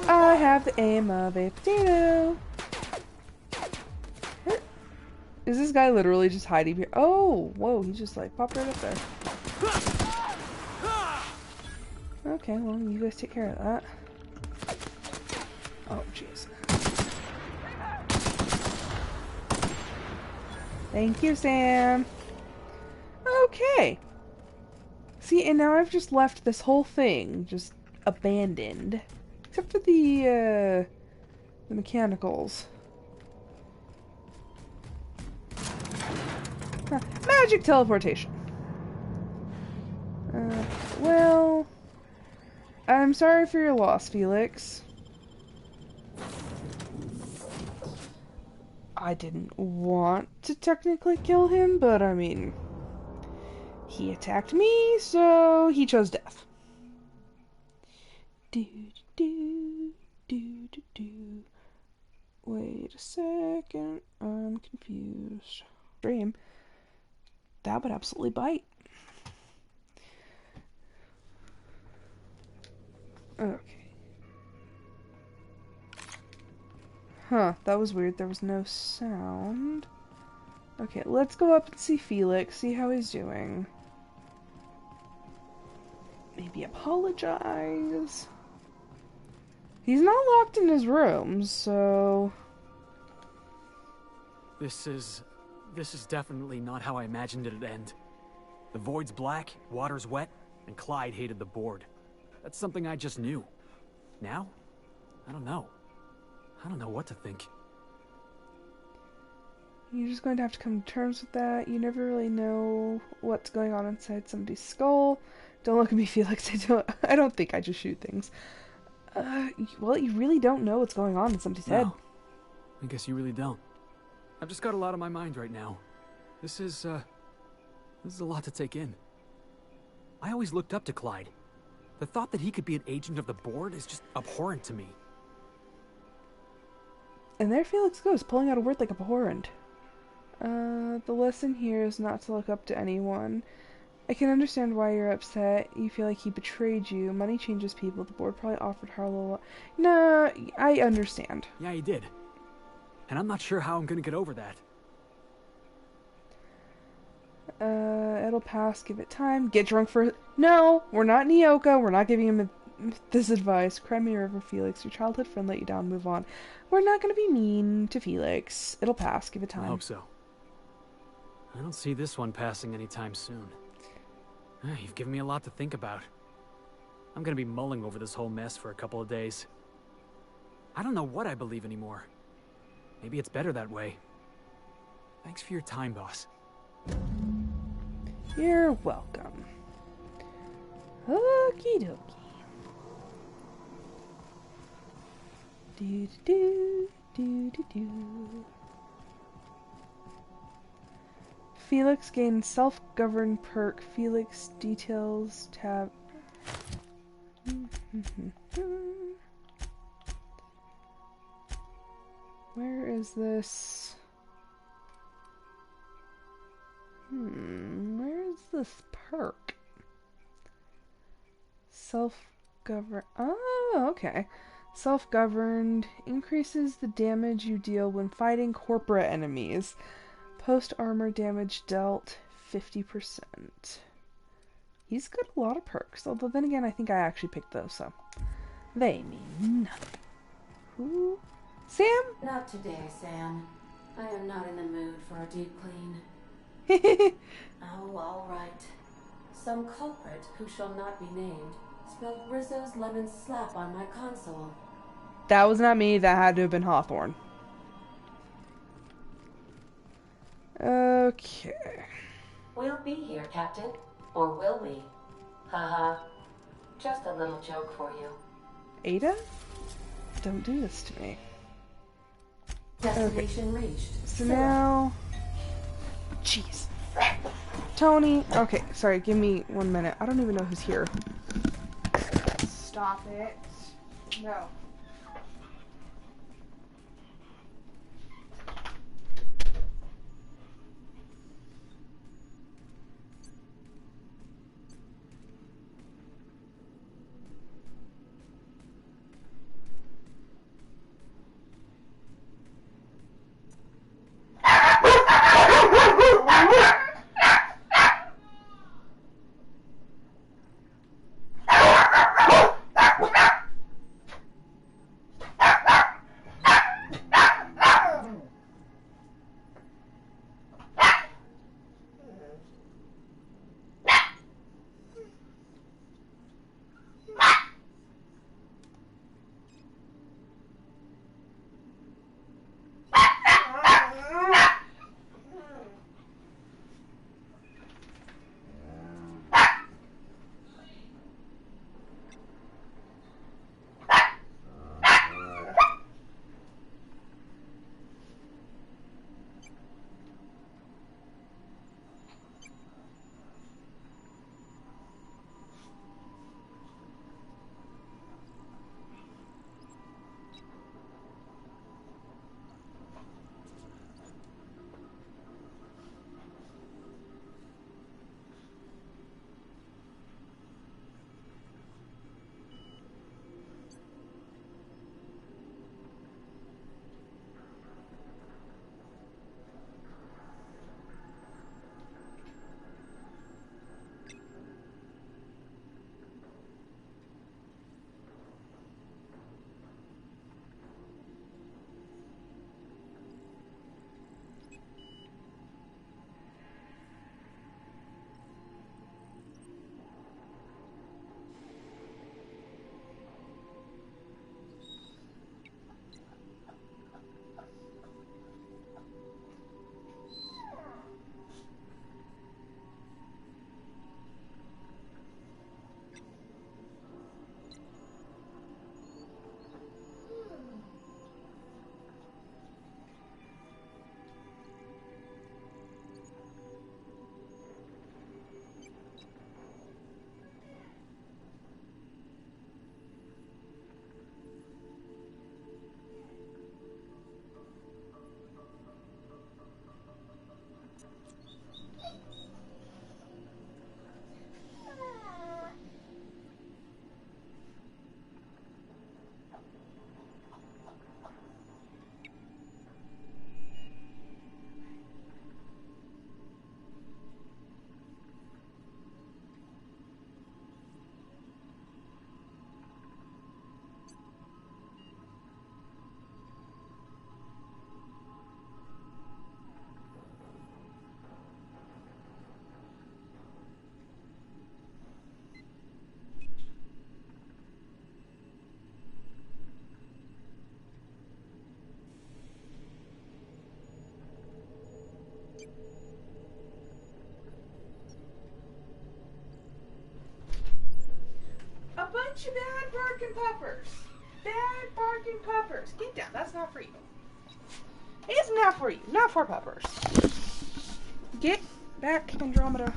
Speaker 1: I have the aim of a potato. Is this guy literally just hiding here? Oh, whoa, he just like popped right up there. Okay, well, you guys take care of that. Oh, jeez. Thank you, Sam. Okay. See, and now I've just left this whole thing just abandoned. Except for the mechanicals. Huh, magic teleportation. Well, I'm sorry for your loss, Felix. I didn't want to technically kill him, but I mean, he attacked me, so he chose death. Do do do do do. Wait a second, I'm confused. Dream. That would absolutely bite. Okay. Huh, that was weird. There was no sound. Okay, let's go up and see Felix, see how he's doing. Maybe apologize. He's not locked in his room, so...
Speaker 2: This is definitely not how I imagined it'd end. The void's black, water's wet, and Clyde hated the board. That's something I just knew. Now? I don't know. I don't know what to think.
Speaker 1: You're just going to have to come to terms with that. You never really know what's going on inside somebody's skull. Don't look at me, Felix. I don't think I just shoot things. Well, you really don't know what's going on in somebody's head.
Speaker 2: I guess you really don't. I've just got a lot on my mind right now. This is a lot to take in. I always looked up to Clyde. The thought that he could be an agent of the board is just abhorrent to me.
Speaker 1: And there Felix goes, pulling out a word like abhorrent. The lesson here is not to look up to anyone. I can understand why you're upset. You feel like he betrayed you. Money changes people. The board probably offered Harlow... Nah, I understand.
Speaker 2: Yeah, he did. And I'm not sure how I'm gonna get over that.
Speaker 1: It'll pass. Give it time. Get drunk for... No! We're not Nyoka. We're not giving him this advice. Cry me a river, Felix. Your childhood friend let you down. Move on. We're not gonna be mean to Felix. It'll pass. Give it time.
Speaker 2: I hope so. I don't see this one passing anytime soon. You've given me a lot to think about. I'm gonna be mulling over this whole mess for a couple of days. I don't know what I believe anymore. Maybe it's better that way. Thanks for your time, boss.
Speaker 1: You're welcome. Okie dokie. Do do do do do. Felix gained self-governed perk. Felix details tab. Where is this? Where is this perk? Self-govern. Oh, okay. Self-governed increases the damage you deal when fighting corporate enemies. Post-armor damage dealt 50%. He's got a lot of perks, although then again I think I actually picked those, so they mean nothing. Who? Sam?
Speaker 6: Not today, Sam. I am not in the mood for a deep clean. Oh, all right. Some culprit who shall not be named spilled Rizzo's lemon slap on my console.
Speaker 1: That was not me. That had to have been Hawthorne. Okay.
Speaker 6: We'll be here, Captain. Or will we? Haha. Just a little joke for you.
Speaker 1: Ada? Don't do this to me.
Speaker 6: Destination reached.
Speaker 1: So now... Jeez. Tony. Okay, sorry, give me 1 minute. I don't even know who's here. Stop it. No. bunch of bad barking puppers. Bad barking puppers. Get down. That's not for you. It's not for you. Not for puppers. Get back, Andromeda.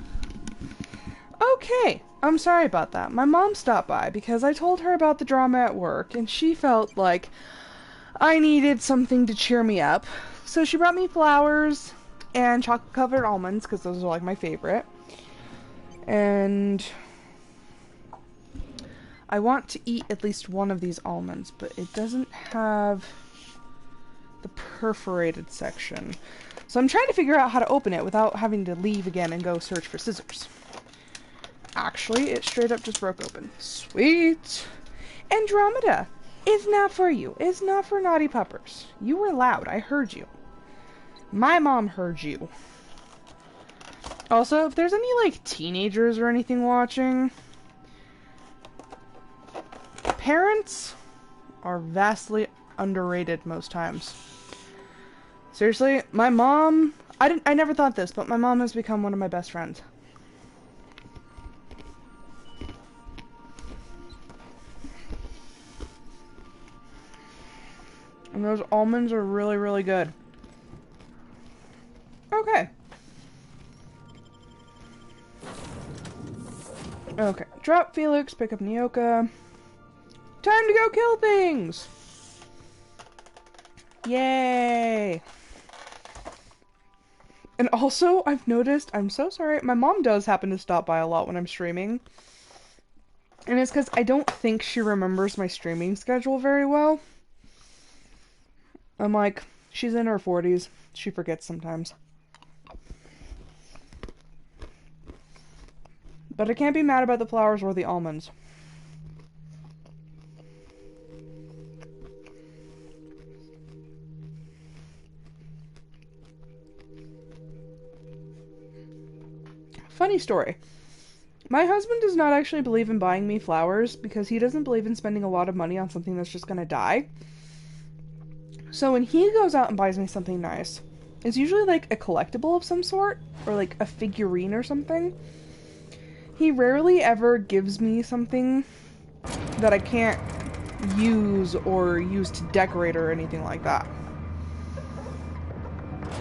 Speaker 1: Okay. I'm sorry about that. My mom stopped by because I told her about the drama at work, and she felt like I needed something to cheer me up. So she brought me flowers and chocolate-covered almonds, because those are like my favorite. And I want to eat at least one of these almonds, but it doesn't have the perforated section. So I'm trying to figure out how to open it without having to leave again and go search for scissors. Actually, it straight up just broke open. Sweet! Andromeda! It's not for you. It's not for naughty puppers. You were loud. I heard you. My mom heard you. Also, if there's any, like, teenagers or anything watching, parents are vastly underrated most times. Seriously, my mom... I never thought this, but my mom has become one of my best friends. And those almonds are really, really good. Okay. Okay. Drop Felix, pick up Nyoka. Time to go kill things! Yay! And also, I've noticed, I'm so sorry, my mom does happen to stop by a lot when I'm streaming. And it's because I don't think she remembers my streaming schedule very well. I'm like, she's in her 40s. She forgets sometimes. But I can't be mad about the flowers or the almonds. Funny story. My husband does not actually believe in buying me flowers because he doesn't believe in spending a lot of money on something that's just gonna die. So when he goes out and buys me something nice, it's usually like a collectible of some sort, or like a figurine or something. He rarely ever gives me something that I can't use or use to decorate or anything like that.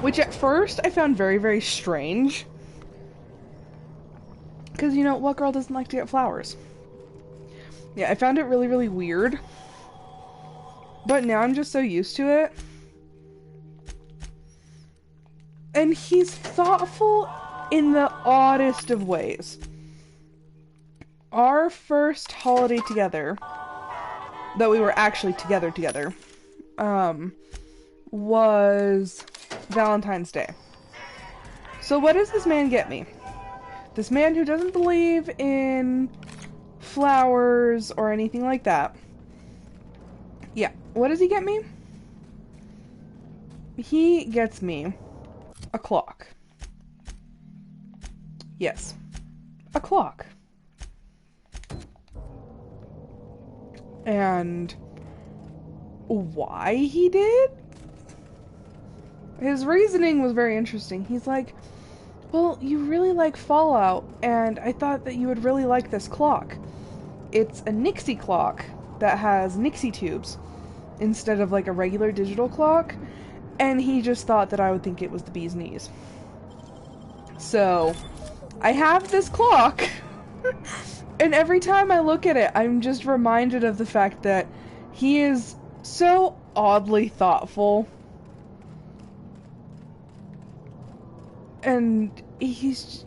Speaker 1: Which at first I found very, very strange. Because, you know, what girl doesn't like to get flowers? Yeah, I found it really, really weird. But now I'm just so used to it. And he's thoughtful in the oddest of ways. Our first holiday together, that we were actually together, was Valentine's Day. So what does this man get me? This man who doesn't believe in flowers or anything like that. Yeah, what does he get me? He gets me a clock. Yes, a clock. And why he did? His reasoning was very interesting. He's like, well, you really like Fallout, and I thought that you would really like this clock. It's a Nixie clock that has Nixie tubes instead of like a regular digital clock, and he just thought that I would think it was the bee's knees. So, I have this clock, and every time I look at it, I'm just reminded of the fact that he is so oddly thoughtful. And he's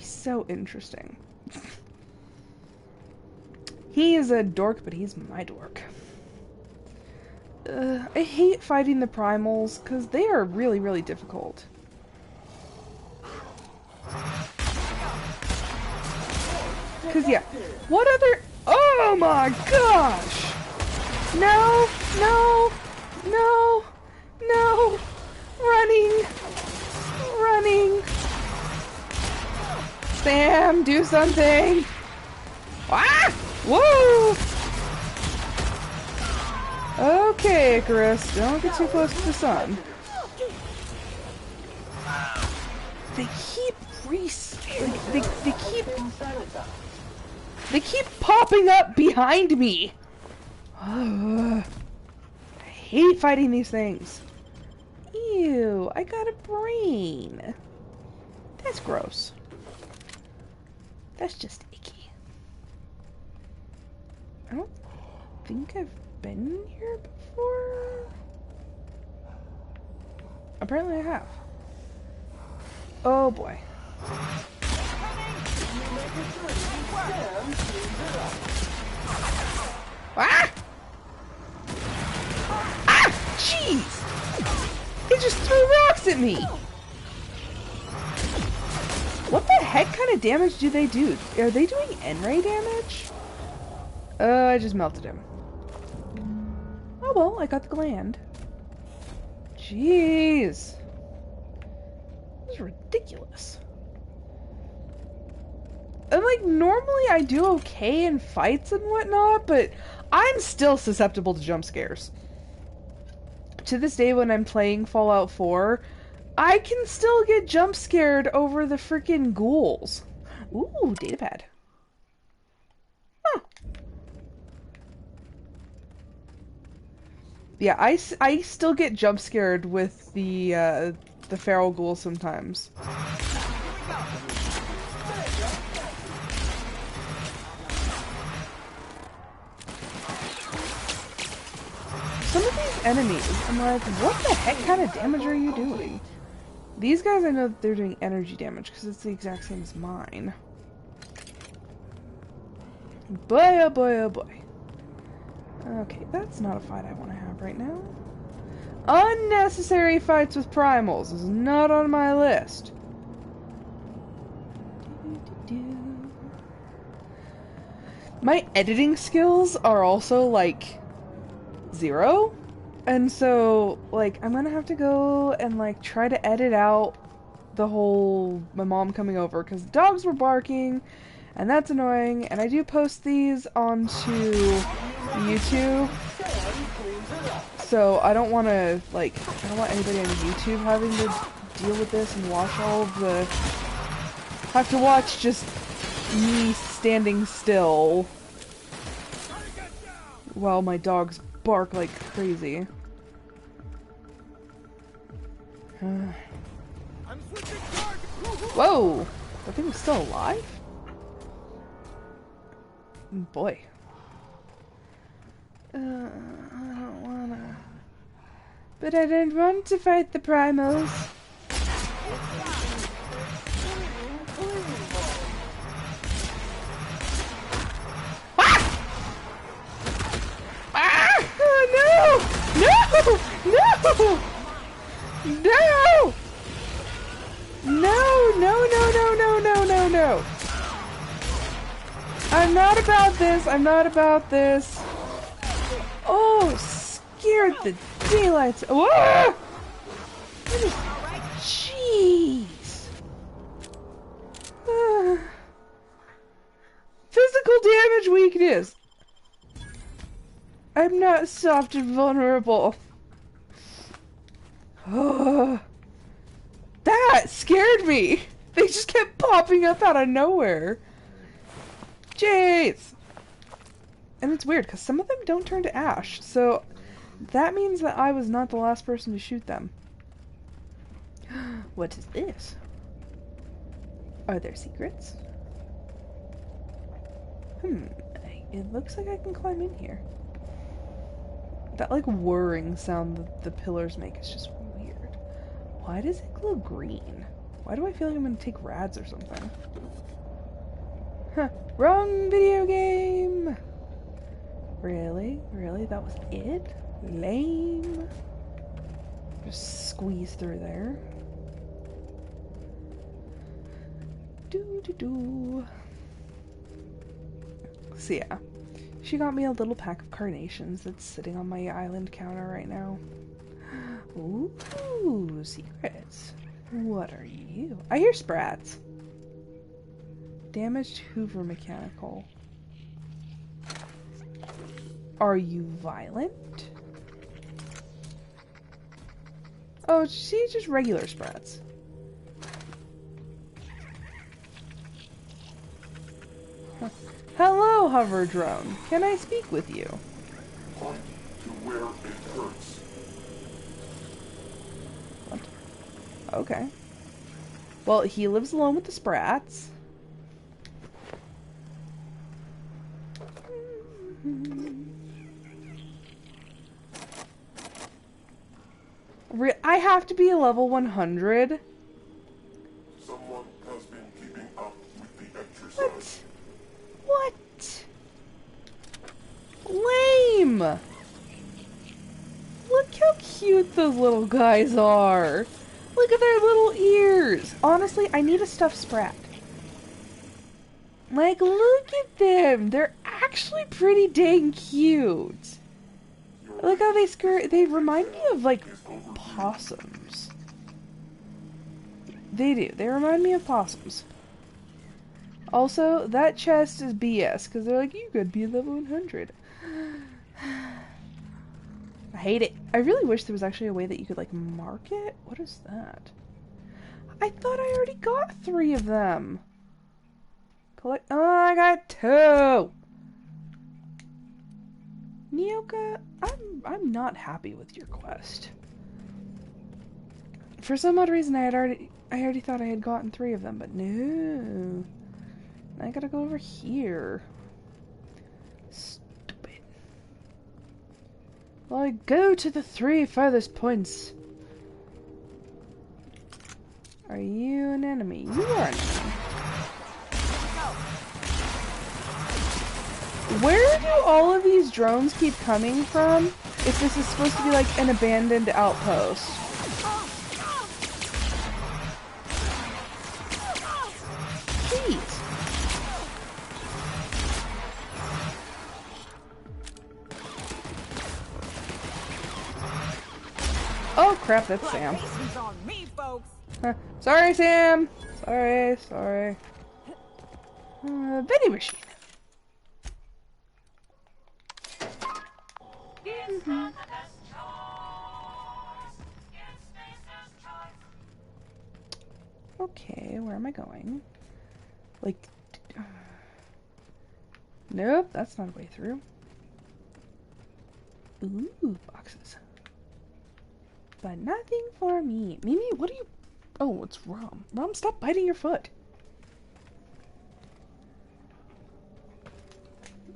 Speaker 1: so interesting. He is a dork, but he's my dork. I hate fighting the Primals, because they are really, really difficult. Because, yeah, what other... Oh my gosh! No, no, no, no! Running! Running! Sam, do something! Ah! Whoa! Okay, Icarus, don't get too close to the sun. They keep they keep They keep popping up behind me! I hate fighting these things. Ew, I got a brain. That's gross. That's just icky. I don't think I've been here before. Apparently I have. Oh boy. Ah! Ah! Jeez! They just threw rocks at me! What the heck kind of damage do they do? Are they doing N-ray damage? I just melted him. Oh well, I got the gland. Jeez. This is ridiculous. And like, normally I do okay in fights and whatnot, but I'm still susceptible to jump scares. To this day when I'm playing Fallout 4, I can still get jump scared over the freaking ghouls. Ooh, datapad. Huh. Yeah, I still get jump scared with the feral ghouls sometimes. Some of these enemies, I'm like, what the heck kind of damage are you doing? These guys, I know that they're doing energy damage because it's the exact same as mine. Boy, oh boy, oh boy. Okay, that's not a fight I want to have right now. Unnecessary fights with Primals is not on my list. My editing skills are also, like, 0. And so, like, I'm gonna have to go and, like, try to edit out the whole my mom coming over because the dogs were barking and that's annoying. And I do post these onto YouTube. So I don't want to, like, I don't want anybody on YouTube having to deal with this and watch all of the... have to watch just me standing still while my dogs bark like crazy. Whoa! That thing was still alive? Boy. I don't wanna... But I don't want to fight the Primals. Ah! Ah! Oh, no! No! No! No! No, no, no, no, no, no, no, no. I'm not about this. I'm not about this. Oh, scared the daylights. Whoa! Jeez. Physical damage weakness. I'm not soft and vulnerable. Oh. That scared me! They just kept popping up out of nowhere. Jeez! And it's weird, because some of them don't turn to ash, so that means that I was not the last person to shoot them. What is this? Are there secrets? It looks like I can climb in here. That, like, whirring sound that the pillars make is just weird. Why does it glow green? Why do I feel like I'm gonna take rads or something? Huh. Wrong video game! Really? Really? That was it? Lame. Just squeeze through there. Doo-doo-doo. So yeah. She got me a little pack of carnations that's sitting on my island counter right now. Ooh, secrets. What are you? I hear sprats. Damaged Hoover mechanical. Are you violent? Oh, see, just regular sprats. Hello, hover drone. Can I speak with you?
Speaker 9: Point to where it hurts.
Speaker 1: What? Okay. Well, he lives alone with the sprats. I have to be a level 100.
Speaker 9: Someone has been keeping up with the exercise.
Speaker 1: What? Lame! Look how cute those little guys are. Look at their little ears. Honestly, I need a stuffed sprat. Like, look at them. They're actually pretty dang cute. Look how they remind me of, like, possums. They do. They remind me of possums. Also, that chest is BS, because they're like, you could be level 100. I hate it. I really wish there was actually a way that you could, like, mark it. What is that? I thought I already got 3 of them. Collect. Oh, I got 2. Nyoka, I'm not happy with your quest. For some odd reason, I already thought I had gotten 3 of them, but no. I gotta go over here. Stupid. Well, I go to the 3 farthest points. Are you an enemy? You are an enemy. Where do all of these drones keep coming from if this is supposed to be like an abandoned outpost? Jeez. Oh crap, that's Sam. Sorry, Sam. Sorry. Vending machine. Okay, where am I going? Like, nope, that's not a way through. Ooh, boxes. But nothing for me. Mimi, what are you... Oh, it's Rom. Rom, stop biting your foot.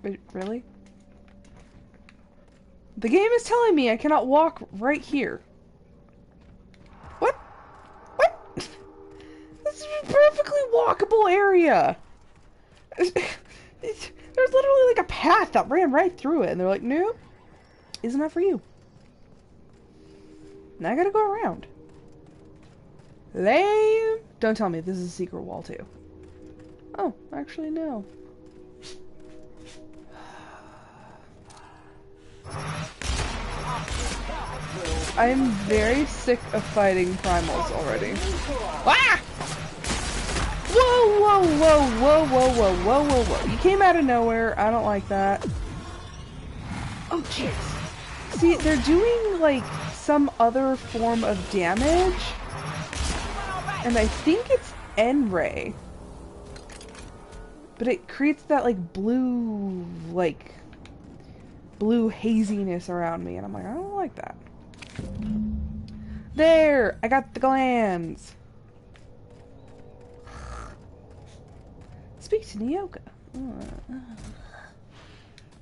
Speaker 1: Wait, really? The game is telling me I cannot walk right here. What? What? This is a perfectly walkable area. There's literally like a path that ran right through it, and they're like, nope, isn't that for you? Now I gotta go around. Lame. Don't tell me this is a secret wall too. Oh, actually no. I'm very sick of fighting Primals already. Ah! Whoa, whoa, whoa, whoa, whoa, whoa, whoa, whoa, whoa. You came out of nowhere. I don't like that. Oh, jeez. See, they're doing, like, some other form of damage. And I think it's N-Ray. But it creates that, like, blue haziness around me. And I'm like, I don't like that. There! I got the glands! Speak to Nyoka.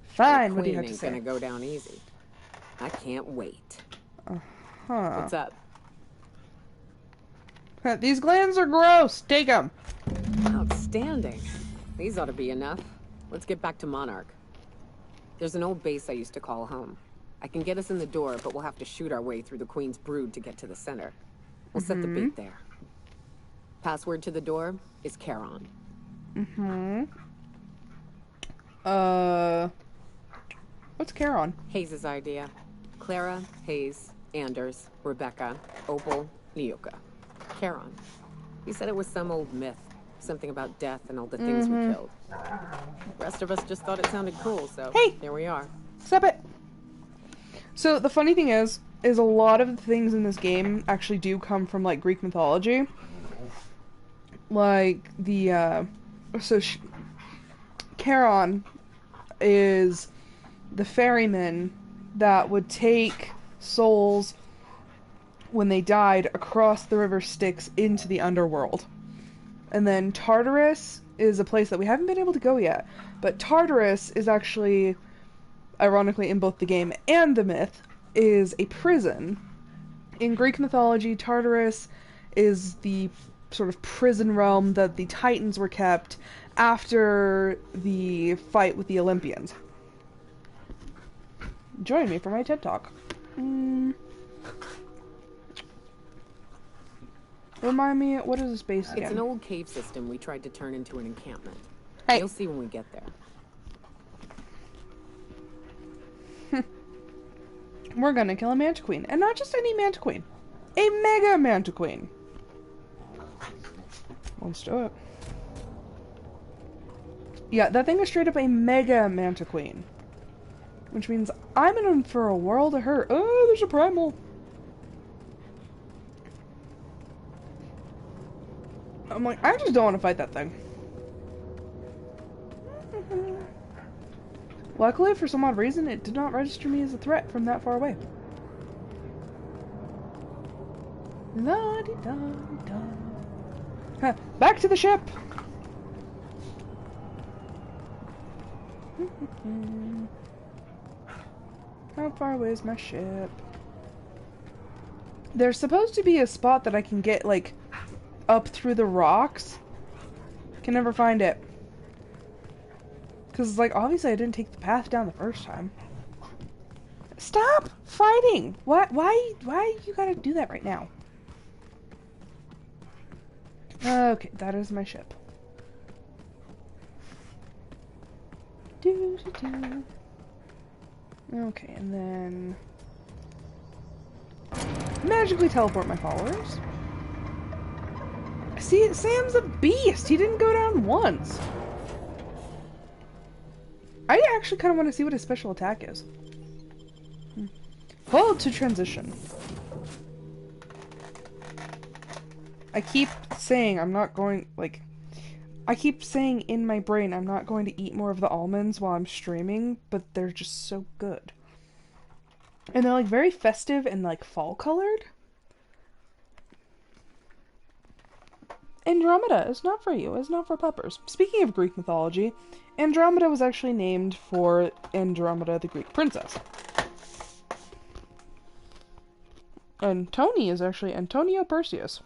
Speaker 1: Fine, what do you have to say?
Speaker 3: Gonna go down easy. I can't wait.
Speaker 1: Uh-huh.
Speaker 3: What's up?
Speaker 1: These glands are gross! Take them!
Speaker 3: Outstanding. These ought to be enough. Let's get back to Monarch. There's an old base I used to call home. I can get us in the door, but we'll have to shoot our way through the Queen's brood to get to the center. We'll set the bait there. Password to the door is Charon.
Speaker 1: What's Charon?
Speaker 3: Hayes' idea. Clara, Hayes, Anders, Rebecca, Opal, Nyoka. Charon. He said it was some old myth. Something about death and all the things we killed. The rest of us just thought it sounded cool, so here we are.
Speaker 1: Stop it! So, the funny thing is a lot of the things in this game actually do come from, like, Greek mythology. Like, Charon is the ferryman that would take souls when they died across the river Styx into the underworld. And then Tartarus is a place that we haven't been able to go yet. But Tartarus is actually, ironically, in both the game and the myth, is a prison. In Greek mythology, Tartarus is the sort of prison realm that the Titans were kept after the fight with the Olympians. Join me for my TED Talk. Remind me, what is this base again?
Speaker 3: It's an old cave system we tried to turn into an encampment.
Speaker 1: Hey.
Speaker 3: You'll see when we get there.
Speaker 1: We're gonna kill a Manta Queen. And not just any Manta Queen. A Mega Manta Queen. Let's do it. Yeah, that thing is straight up a Mega Manta Queen. Which means I'm in for a world of hurt. Oh, there's a Primal. I'm like, I just don't want to fight that thing. Luckily, for some odd reason, it did not register me as a threat from that far away. La-di-da-di-da. Huh, back to the ship! How far away is my ship? There's supposed to be a spot that I can get, like, up through the rocks. Can never find it. Because, like, obviously I didn't take the path down the first time. Stop fighting! Why you gotta do that right now? Okay, that is my ship. Okay, and then magically teleport my followers. See, Sam's a beast! He didn't go down once! I actually kind of want to see what his special attack is. Hold to transition. I keep saying I'm not going, like, I keep saying in my brain I'm not going to eat more of the almonds while I'm streaming, but they're just so good. And they're, like, very festive and, like, fall-colored. Andromeda is not for you, it's not for peppers. Speaking of Greek mythology, Andromeda was actually named for Andromeda, the Greek princess. And Tony is actually Antonio Perseus.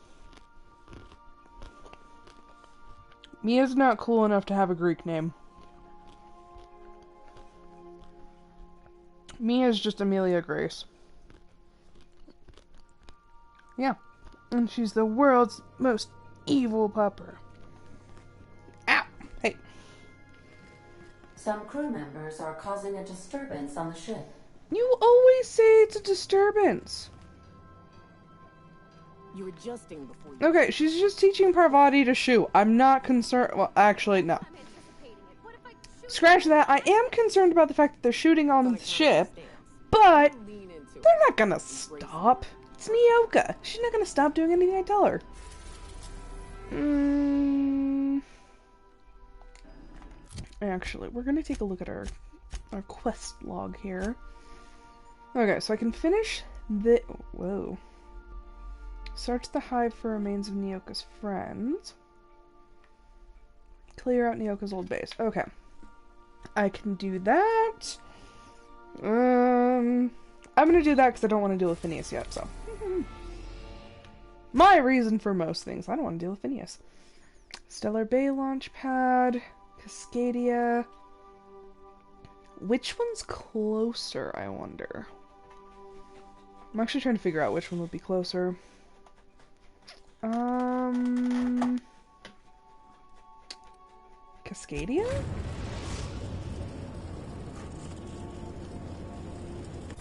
Speaker 1: Mia's not cool enough to have a Greek name. Mia's just Amelia Grace. Yeah. And she's the world's most evil pupper. Ow! Hey.
Speaker 6: Some crew members are causing a disturbance on the ship.
Speaker 1: You always say it's a disturbance.
Speaker 3: You're adjusting before you...
Speaker 1: Okay, she's just teaching Parvati to shoot. I'm not concerned. Well, actually, no. Scratch that. I am concerned about the fact that they're shooting on the ship, but they're not gonna stop. It's Nyoka. She's not gonna stop doing anything I tell her. Actually, we're gonna take a look at our quest log here. Okay, so I can finish the... Whoa. Search the hive for remains of Nyoka's friends. Clear out Nyoka's old base. Okay. I can do that. I'm gonna do that because I don't want to deal with Phineas yet, so. My reason for most things. I don't want to deal with Phineas. Stellar Bay launch pad. Cascadia. Which one's closer, I wonder? I'm actually trying to figure out which one would be closer. Cascadia?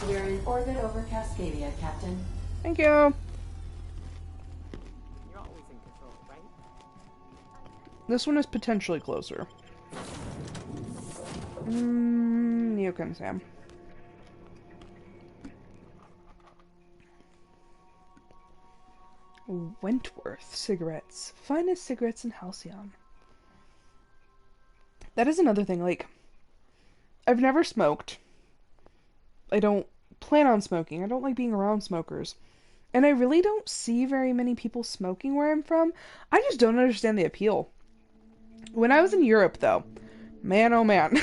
Speaker 6: We're in orbit over Cascadia, Captain.
Speaker 1: Thank you.
Speaker 3: You're always in control, right?
Speaker 1: This one is potentially closer. Nyoka and Sam. Wentworth cigarettes. Finest cigarettes in Halcyon. That is another thing, like, I've never smoked. I don't plan on smoking. I don't like being around smokers. And I really don't see very many people smoking where I'm from. I just don't understand the appeal. When I was in Europe, though, man, oh man.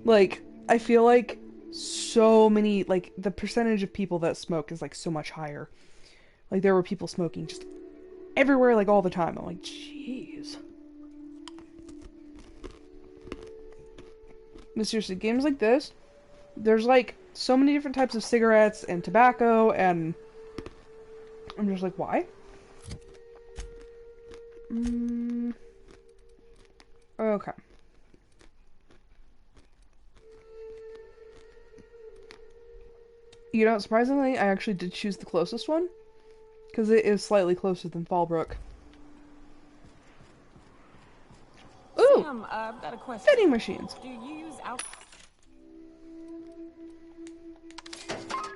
Speaker 1: Like, I feel like so many, like, the percentage of people that smoke is, like, so much higher. Like, there were people smoking just everywhere, like, all the time. I'm like, jeez. But seriously, games like this, there's, like, so many different types of cigarettes and tobacco, and I'm just like, why? Okay. You know, surprisingly, I actually did choose the closest one, because it is slightly closer than Fallbrook. Ooh!
Speaker 3: Sam, I've got a question.
Speaker 1: Vending machines.
Speaker 3: Do you use alcohol?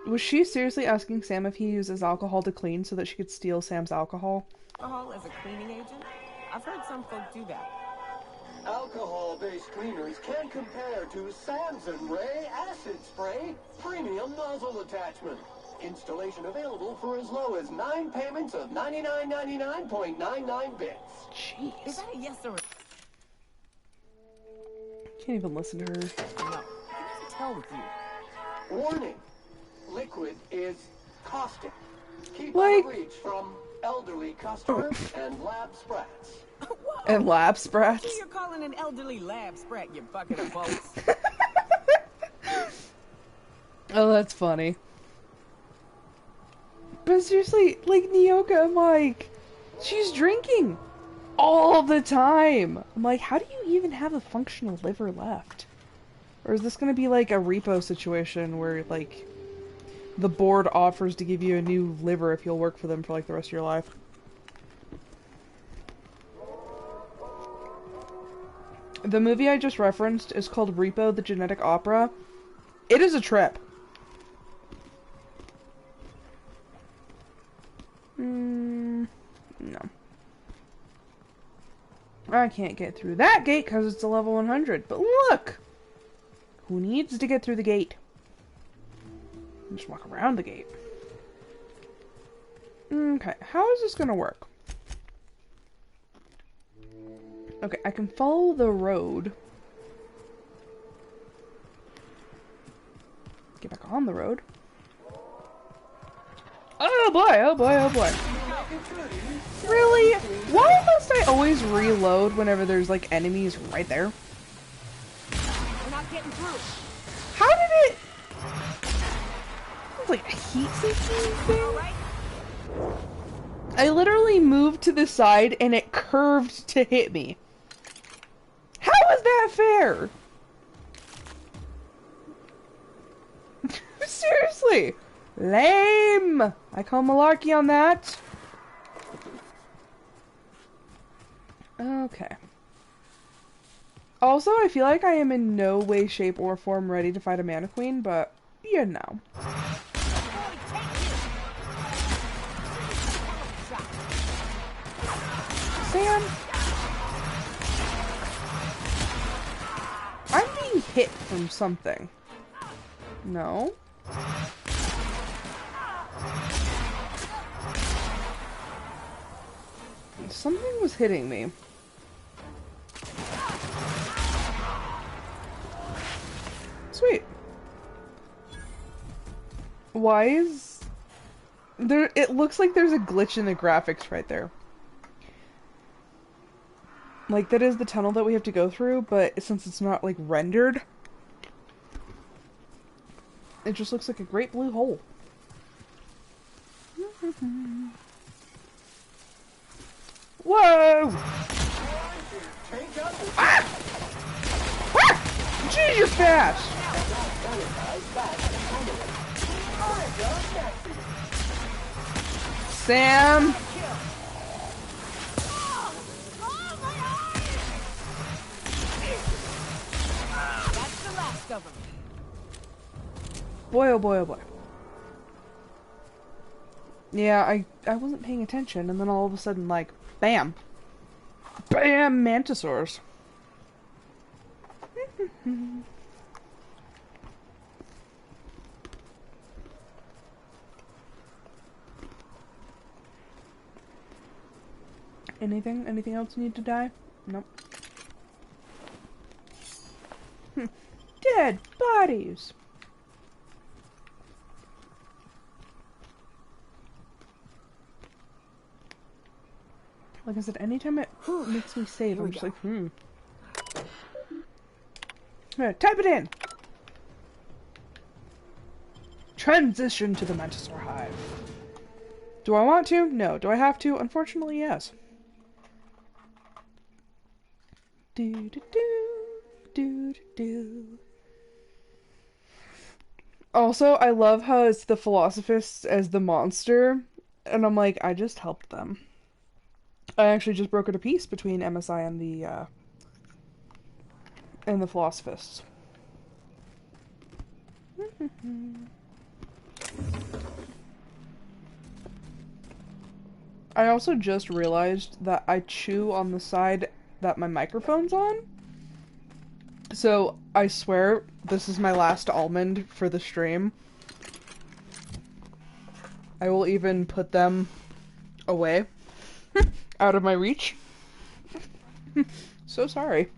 Speaker 1: Was she seriously asking Sam if he uses alcohol to clean so that she could steal Sam's alcohol?
Speaker 3: As a cleaning agent? I've heard some folk do that.
Speaker 10: Alcohol-based cleaners can compare to Samson Ray Acid Spray Premium Nozzle Attachment. Installation available for as low as 9 payments of $99.99 bits.
Speaker 1: Jeez.
Speaker 3: Is that a yes or a...
Speaker 1: Can't even listen to her.
Speaker 3: No. I can never tell with you.
Speaker 10: Warning. Liquid is caustic. Keep
Speaker 1: Like...
Speaker 10: out of reach from elderly customers and lab sprats.
Speaker 1: And lab sprats?
Speaker 3: You're calling an elderly lab sprat, you bucket of bolts.
Speaker 1: Oh, that's funny. But seriously, like, Nyoka, I'm like, she's drinking all the time. I'm like, how do you even have a functional liver left? Or is this gonna be like a repo situation where, like, the board offers to give you a new liver if you'll work for them for, like, the rest of your life? The movie I just referenced is called Repo the Genetic Opera. It is a trip. No. I can't get through that gate because it's a level 100. But look! Who needs to get through the gate? Just walk around the gate. Okay, how is this gonna work? Okay, I can follow the road. Get back on the road. Oh boy, oh boy, oh boy. Really? Why must I always reload whenever there's, like, enemies right there?
Speaker 3: We're not getting through.
Speaker 1: How did it... It's like a heat seeking thing? I literally moved to the side and it curved to hit me. How is that fair? Seriously. Lame. I call malarkey on that. Okay. Also, I feel like I am in no way, shape, or form ready to fight a Mana Queen, but, you know. Sam? I'm being hit from something. No? Something was hitting me. Sweet. Why is... there? It looks like there's a glitch in the graphics right there. Like, that is the tunnel that we have to go through, but since it's not, like, rendered, it just looks like a great blue hole. Whoa! Ah! Ah! Jeez, you're fast! Sam! Boy, oh boy, oh boy. Yeah, I wasn't paying attention, and then all of a sudden, like, bam! Bam! Manta Swarms. Anything? Anything else need to die? Nope. Dead bodies! Like I said, anytime it makes me save, I'm just like, type it in! Transition to the Manta Swarm hive. Do I want to? No. Do I have to? Unfortunately, yes. Do do do do do. Also, I love how it's the Philosophists as the monster, and I'm like, I just helped them. I actually just brokered a peace between MSI and the Philosophists. I also just realized that I chew on the side that my microphone's on. So, I swear, this is my last almond for the stream. I will even put them away. Out of my reach. So sorry.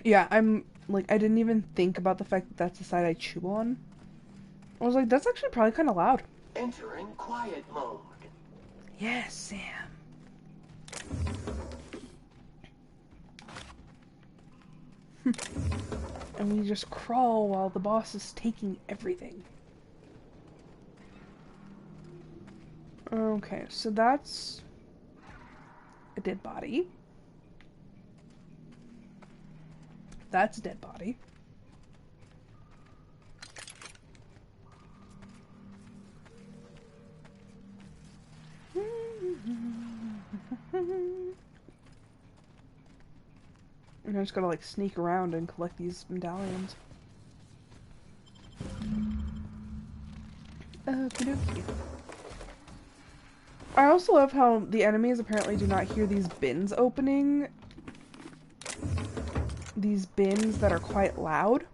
Speaker 1: Yeah, I'm like, I didn't even think about the fact that that's the side I chew on. I was like, that's actually probably kind of loud.
Speaker 10: Entering quiet mode.
Speaker 1: Yes, Sam. And we just crawl while the boss is taking everything. Okay, so that's a dead body. That's a dead body. And I just gotta like sneak around and collect these medallions. Okie dokie. I also love how the enemies apparently do not hear these bins opening. These bins that are quite loud.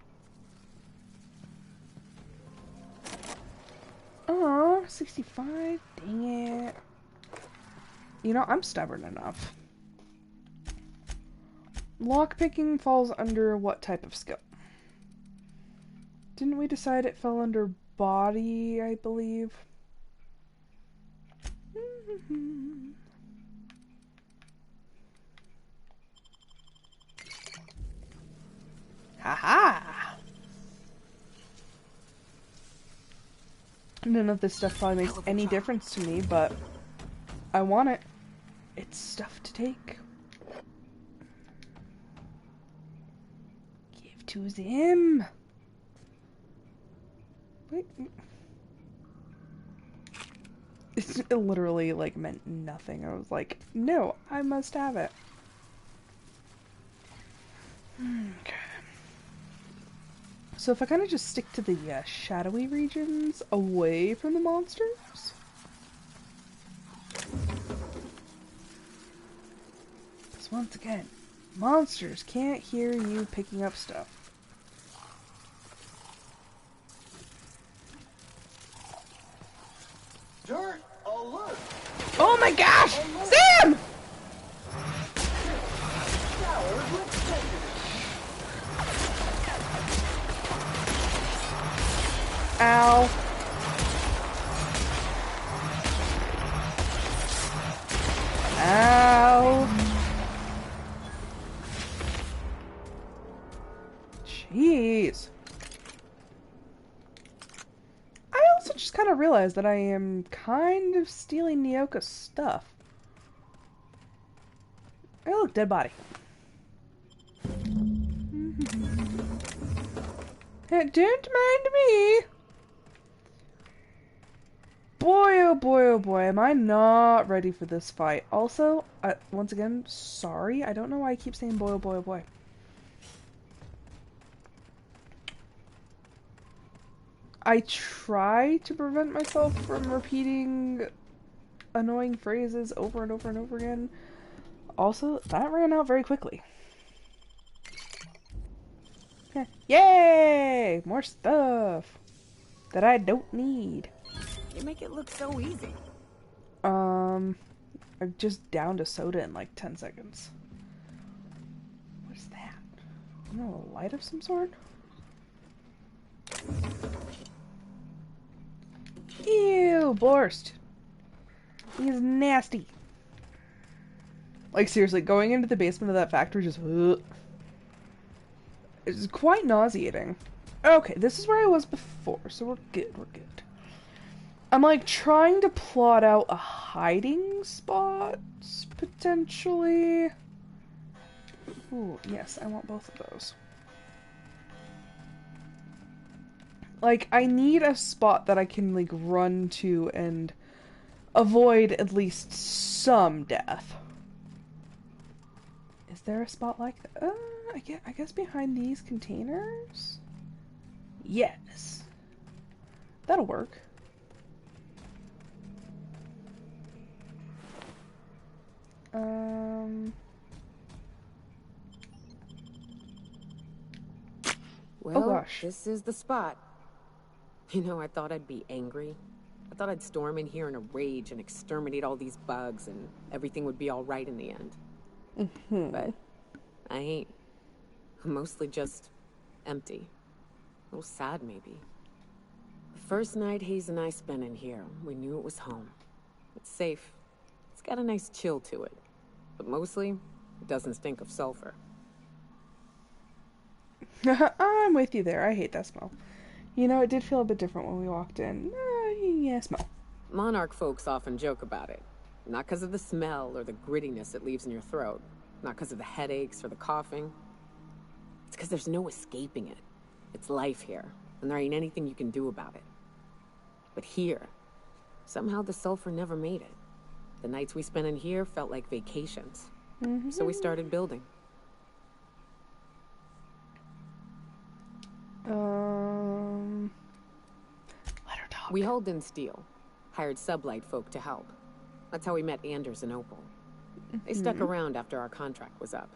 Speaker 1: Oh, 65? Dang it. You know, I'm stubborn enough. Lockpicking falls under what type of skill? Didn't we decide it fell under body, I believe? Haha! None of this stuff probably makes any difference to me, but I want it. It's stuff to take. Give to them. Wait. It literally, like, meant nothing. I was like, no, I must have it. Okay. So if I kind of just stick to the shadowy regions away from the monsters. Because once again, monsters can't hear you picking up stuff.
Speaker 10: Dirt alert!
Speaker 1: Oh my gosh! Sam! Ow. Ow. Jeez. I also just kind of realized that I am kind of stealing Nyoka's stuff. Oh, look, dead body. Don't mind me. Boy, oh boy, am I not ready for this fight. Also, once again, sorry. I don't know why I keep saying boy, oh boy. I try to prevent myself from repeating annoying phrases over and over and over again. Also, that ran out very quickly. Yay! More stuff that I don't need.
Speaker 3: You make it look so easy.
Speaker 1: I just downed a soda in like 10 seconds. What's that? No, a light of some sort? Ew, Borst. He's nasty. Like, seriously, going into the basement of that factory just... It's quite nauseating. Okay, this is where I was before, so we're good, we're good. I'm, like, trying to plot out a hiding spot, potentially. Ooh, yes, I want both of those. Like, I need a spot that I can, like, run to and avoid at least some death. Is there a spot like that? I guess behind these containers? Yes. That'll work.
Speaker 3: Well,
Speaker 1: oh gosh.
Speaker 3: This is the spot. You know, I thought I'd be angry. I thought I'd storm in here in a rage and exterminate all these bugs and everything would be all right in the end. But I ain't. I'm mostly just empty. A little sad, maybe. The first night Hayes and I spent in here, we knew it was home. It's safe. It's got a nice chill to it. But mostly, it doesn't stink of sulfur.
Speaker 1: I'm with you there. I hate that smell. You know, it did feel a bit different when we walked in. Yeah, smell.
Speaker 3: Monarch folks often joke about it. Not because of the smell or the grittiness it leaves in your throat. Not because of the headaches or the coughing. It's because there's no escaping it. It's life here, and there ain't anything you can do about it. But here, somehow the sulfur never made it. The nights we spent in here felt like vacations. So we started building.
Speaker 1: Let her talk.
Speaker 3: We hauled in steel. Hired sublight folk to help. That's how we met Anders and Opal. They stuck around after our contract was up.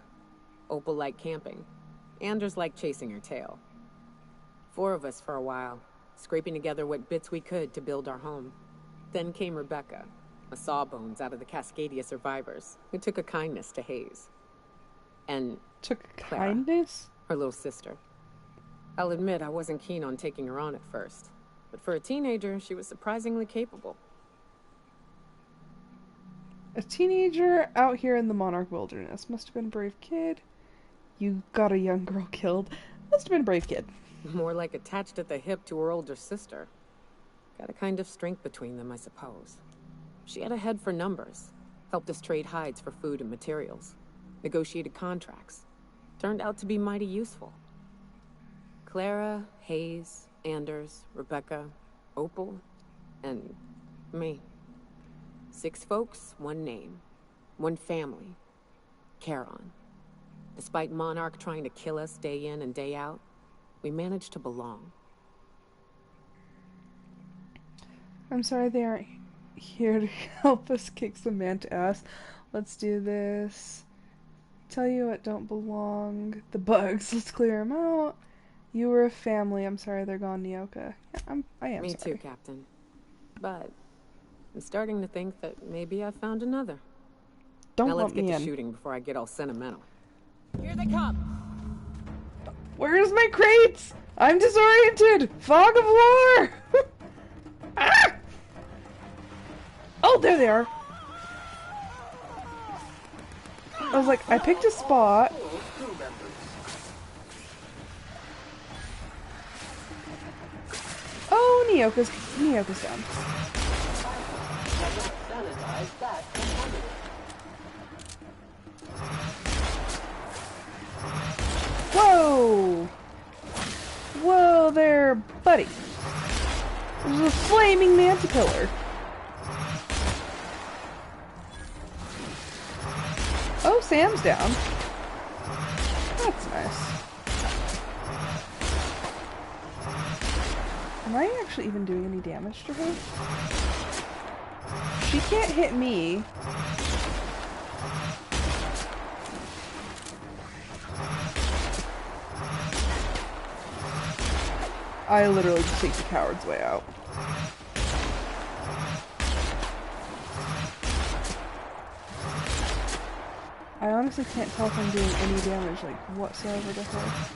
Speaker 3: Opal liked camping. Anders liked chasing her tail. 4 of us for a while, scraping together what bits we could to build our home. Then came Rebecca, a sawbones out of the Cascadia survivors, who took a kindness to Hayes. And
Speaker 1: Took
Speaker 3: Clara,
Speaker 1: kindness?
Speaker 3: her little sister. I'll admit I wasn't keen on taking her on at first, but for a teenager, she was surprisingly capable.
Speaker 1: A teenager out here in the Monarch Wilderness. Must have been a brave kid. You got a young girl killed. Must have been a brave kid.
Speaker 3: More like attached at the hip to her older sister. Got a kind of strength between them, I suppose. She had a head for numbers. Helped us trade hides for food and materials. Negotiated contracts. Turned out to be mighty useful. Clara, Hayes, Anders, Rebecca, Opal, and me. 6 folks, 1 name. 1 family. Charon. Despite Monarch trying to kill us day in and day out, we managed to belong.
Speaker 1: I'm sorry they aren't here to help us kick some Manta ass. Let's do this. Tell you what don't belong. The bugs. Let's clear them out. You were a family. I'm sorry they're gone, Nyoka. Yeah, I am
Speaker 3: Me
Speaker 1: sorry.
Speaker 3: too, Captain. But I'm starting to think that maybe I found another.
Speaker 1: Don't
Speaker 3: now let's
Speaker 1: lump
Speaker 3: get
Speaker 1: me
Speaker 3: to
Speaker 1: in.
Speaker 3: shooting before I get all sentimental. Here they come!
Speaker 1: Where's my crates? I'm disoriented! Fog of war! Ah! Oh, there they are! I was like, I picked a spot. Oh, Nyoka's down. Whoa! Whoa there, buddy. There's a flaming Manta pillar. Oh, Sam's down. That's nice. Am I actually even doing any damage to her? She can't hit me. I literally just take the coward's way out. I honestly can't tell if I'm doing any damage, like, whatsoever to her.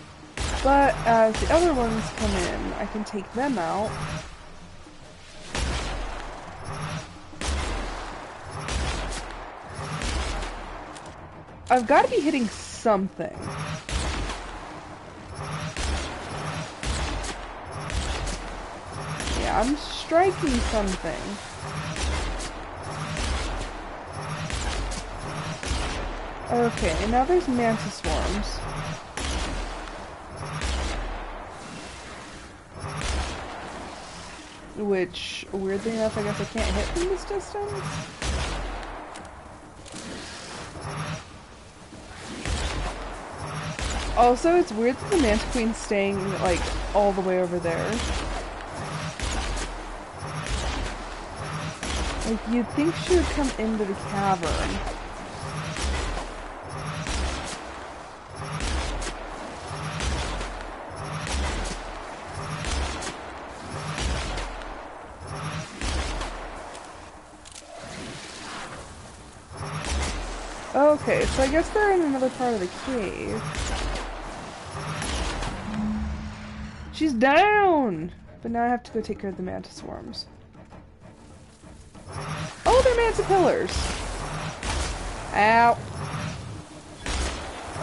Speaker 1: But as the other ones come in, I can take them out. I've got to be hitting something. Yeah, I'm striking something. Okay, and now there's Manta Swarms. Which, weirdly enough, I guess I can't hit from this distance. Also, it's weird that the Manta Queen's staying, like, all the way over there. Like, you'd think she would come into the cavern. Okay, so I guess they're in another part of the cave. She's down! But now I have to go take care of the Manta Swarms. Oh, they're Manta Pillars! Ow!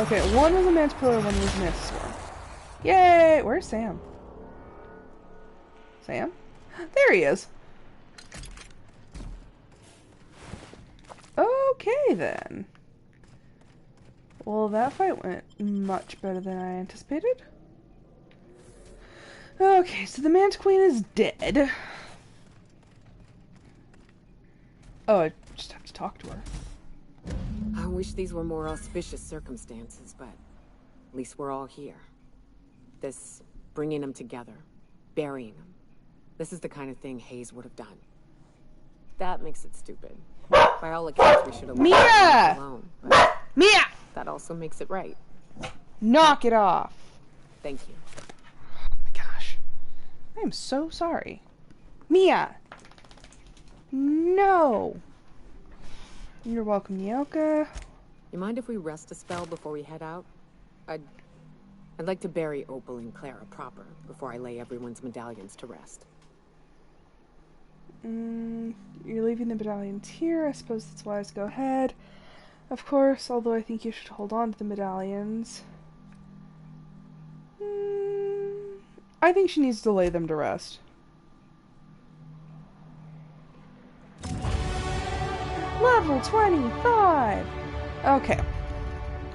Speaker 1: Okay, one was a Manta Pillar, one was a Manta Swarm. Yay! Where's Sam? Sam? There he is! Okay, then. Well, that fight went much better than I anticipated. Okay, so the Manta Queen is dead. Oh, I just have to talk to her.
Speaker 3: I wish these were more auspicious circumstances, but at least we're all here. This bringing them together, burying them. This is the kind of thing Hayes would have done. That makes it stupid. By all accounts, we should have left them alone.
Speaker 1: Mia!
Speaker 3: That also makes it right.
Speaker 1: Knock it off.
Speaker 3: Thank you.
Speaker 1: Oh my gosh. I am so sorry. Mia! No! You're welcome, Yoka.
Speaker 3: You mind if we rest a spell before we head out? I'd like to bury Opal and Clara proper before I lay everyone's medallions to rest.
Speaker 1: You're leaving the medallions here. I suppose that's wise. Go ahead. Of course, although I think you should hold on to the medallions. I think she needs to lay them to rest. Level 25! Okay.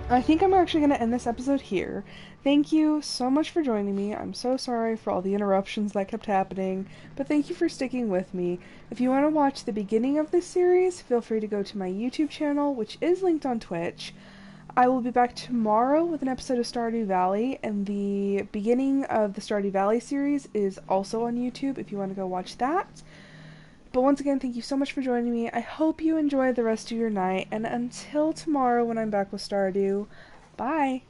Speaker 1: I think I'm actually going to end this episode here. Thank you so much for joining me. I'm so sorry for all the interruptions that kept happening, but thank you for sticking with me. If you want to watch the beginning of this series, feel free to go to my YouTube channel, which is linked on Twitch. I will be back tomorrow with an episode of Stardew Valley, and the beginning of the Stardew Valley series is also on YouTube if you want to go watch that. But once again, thank you so much for joining me. I hope you enjoy the rest of your night, and until tomorrow when I'm back with Stardew, bye!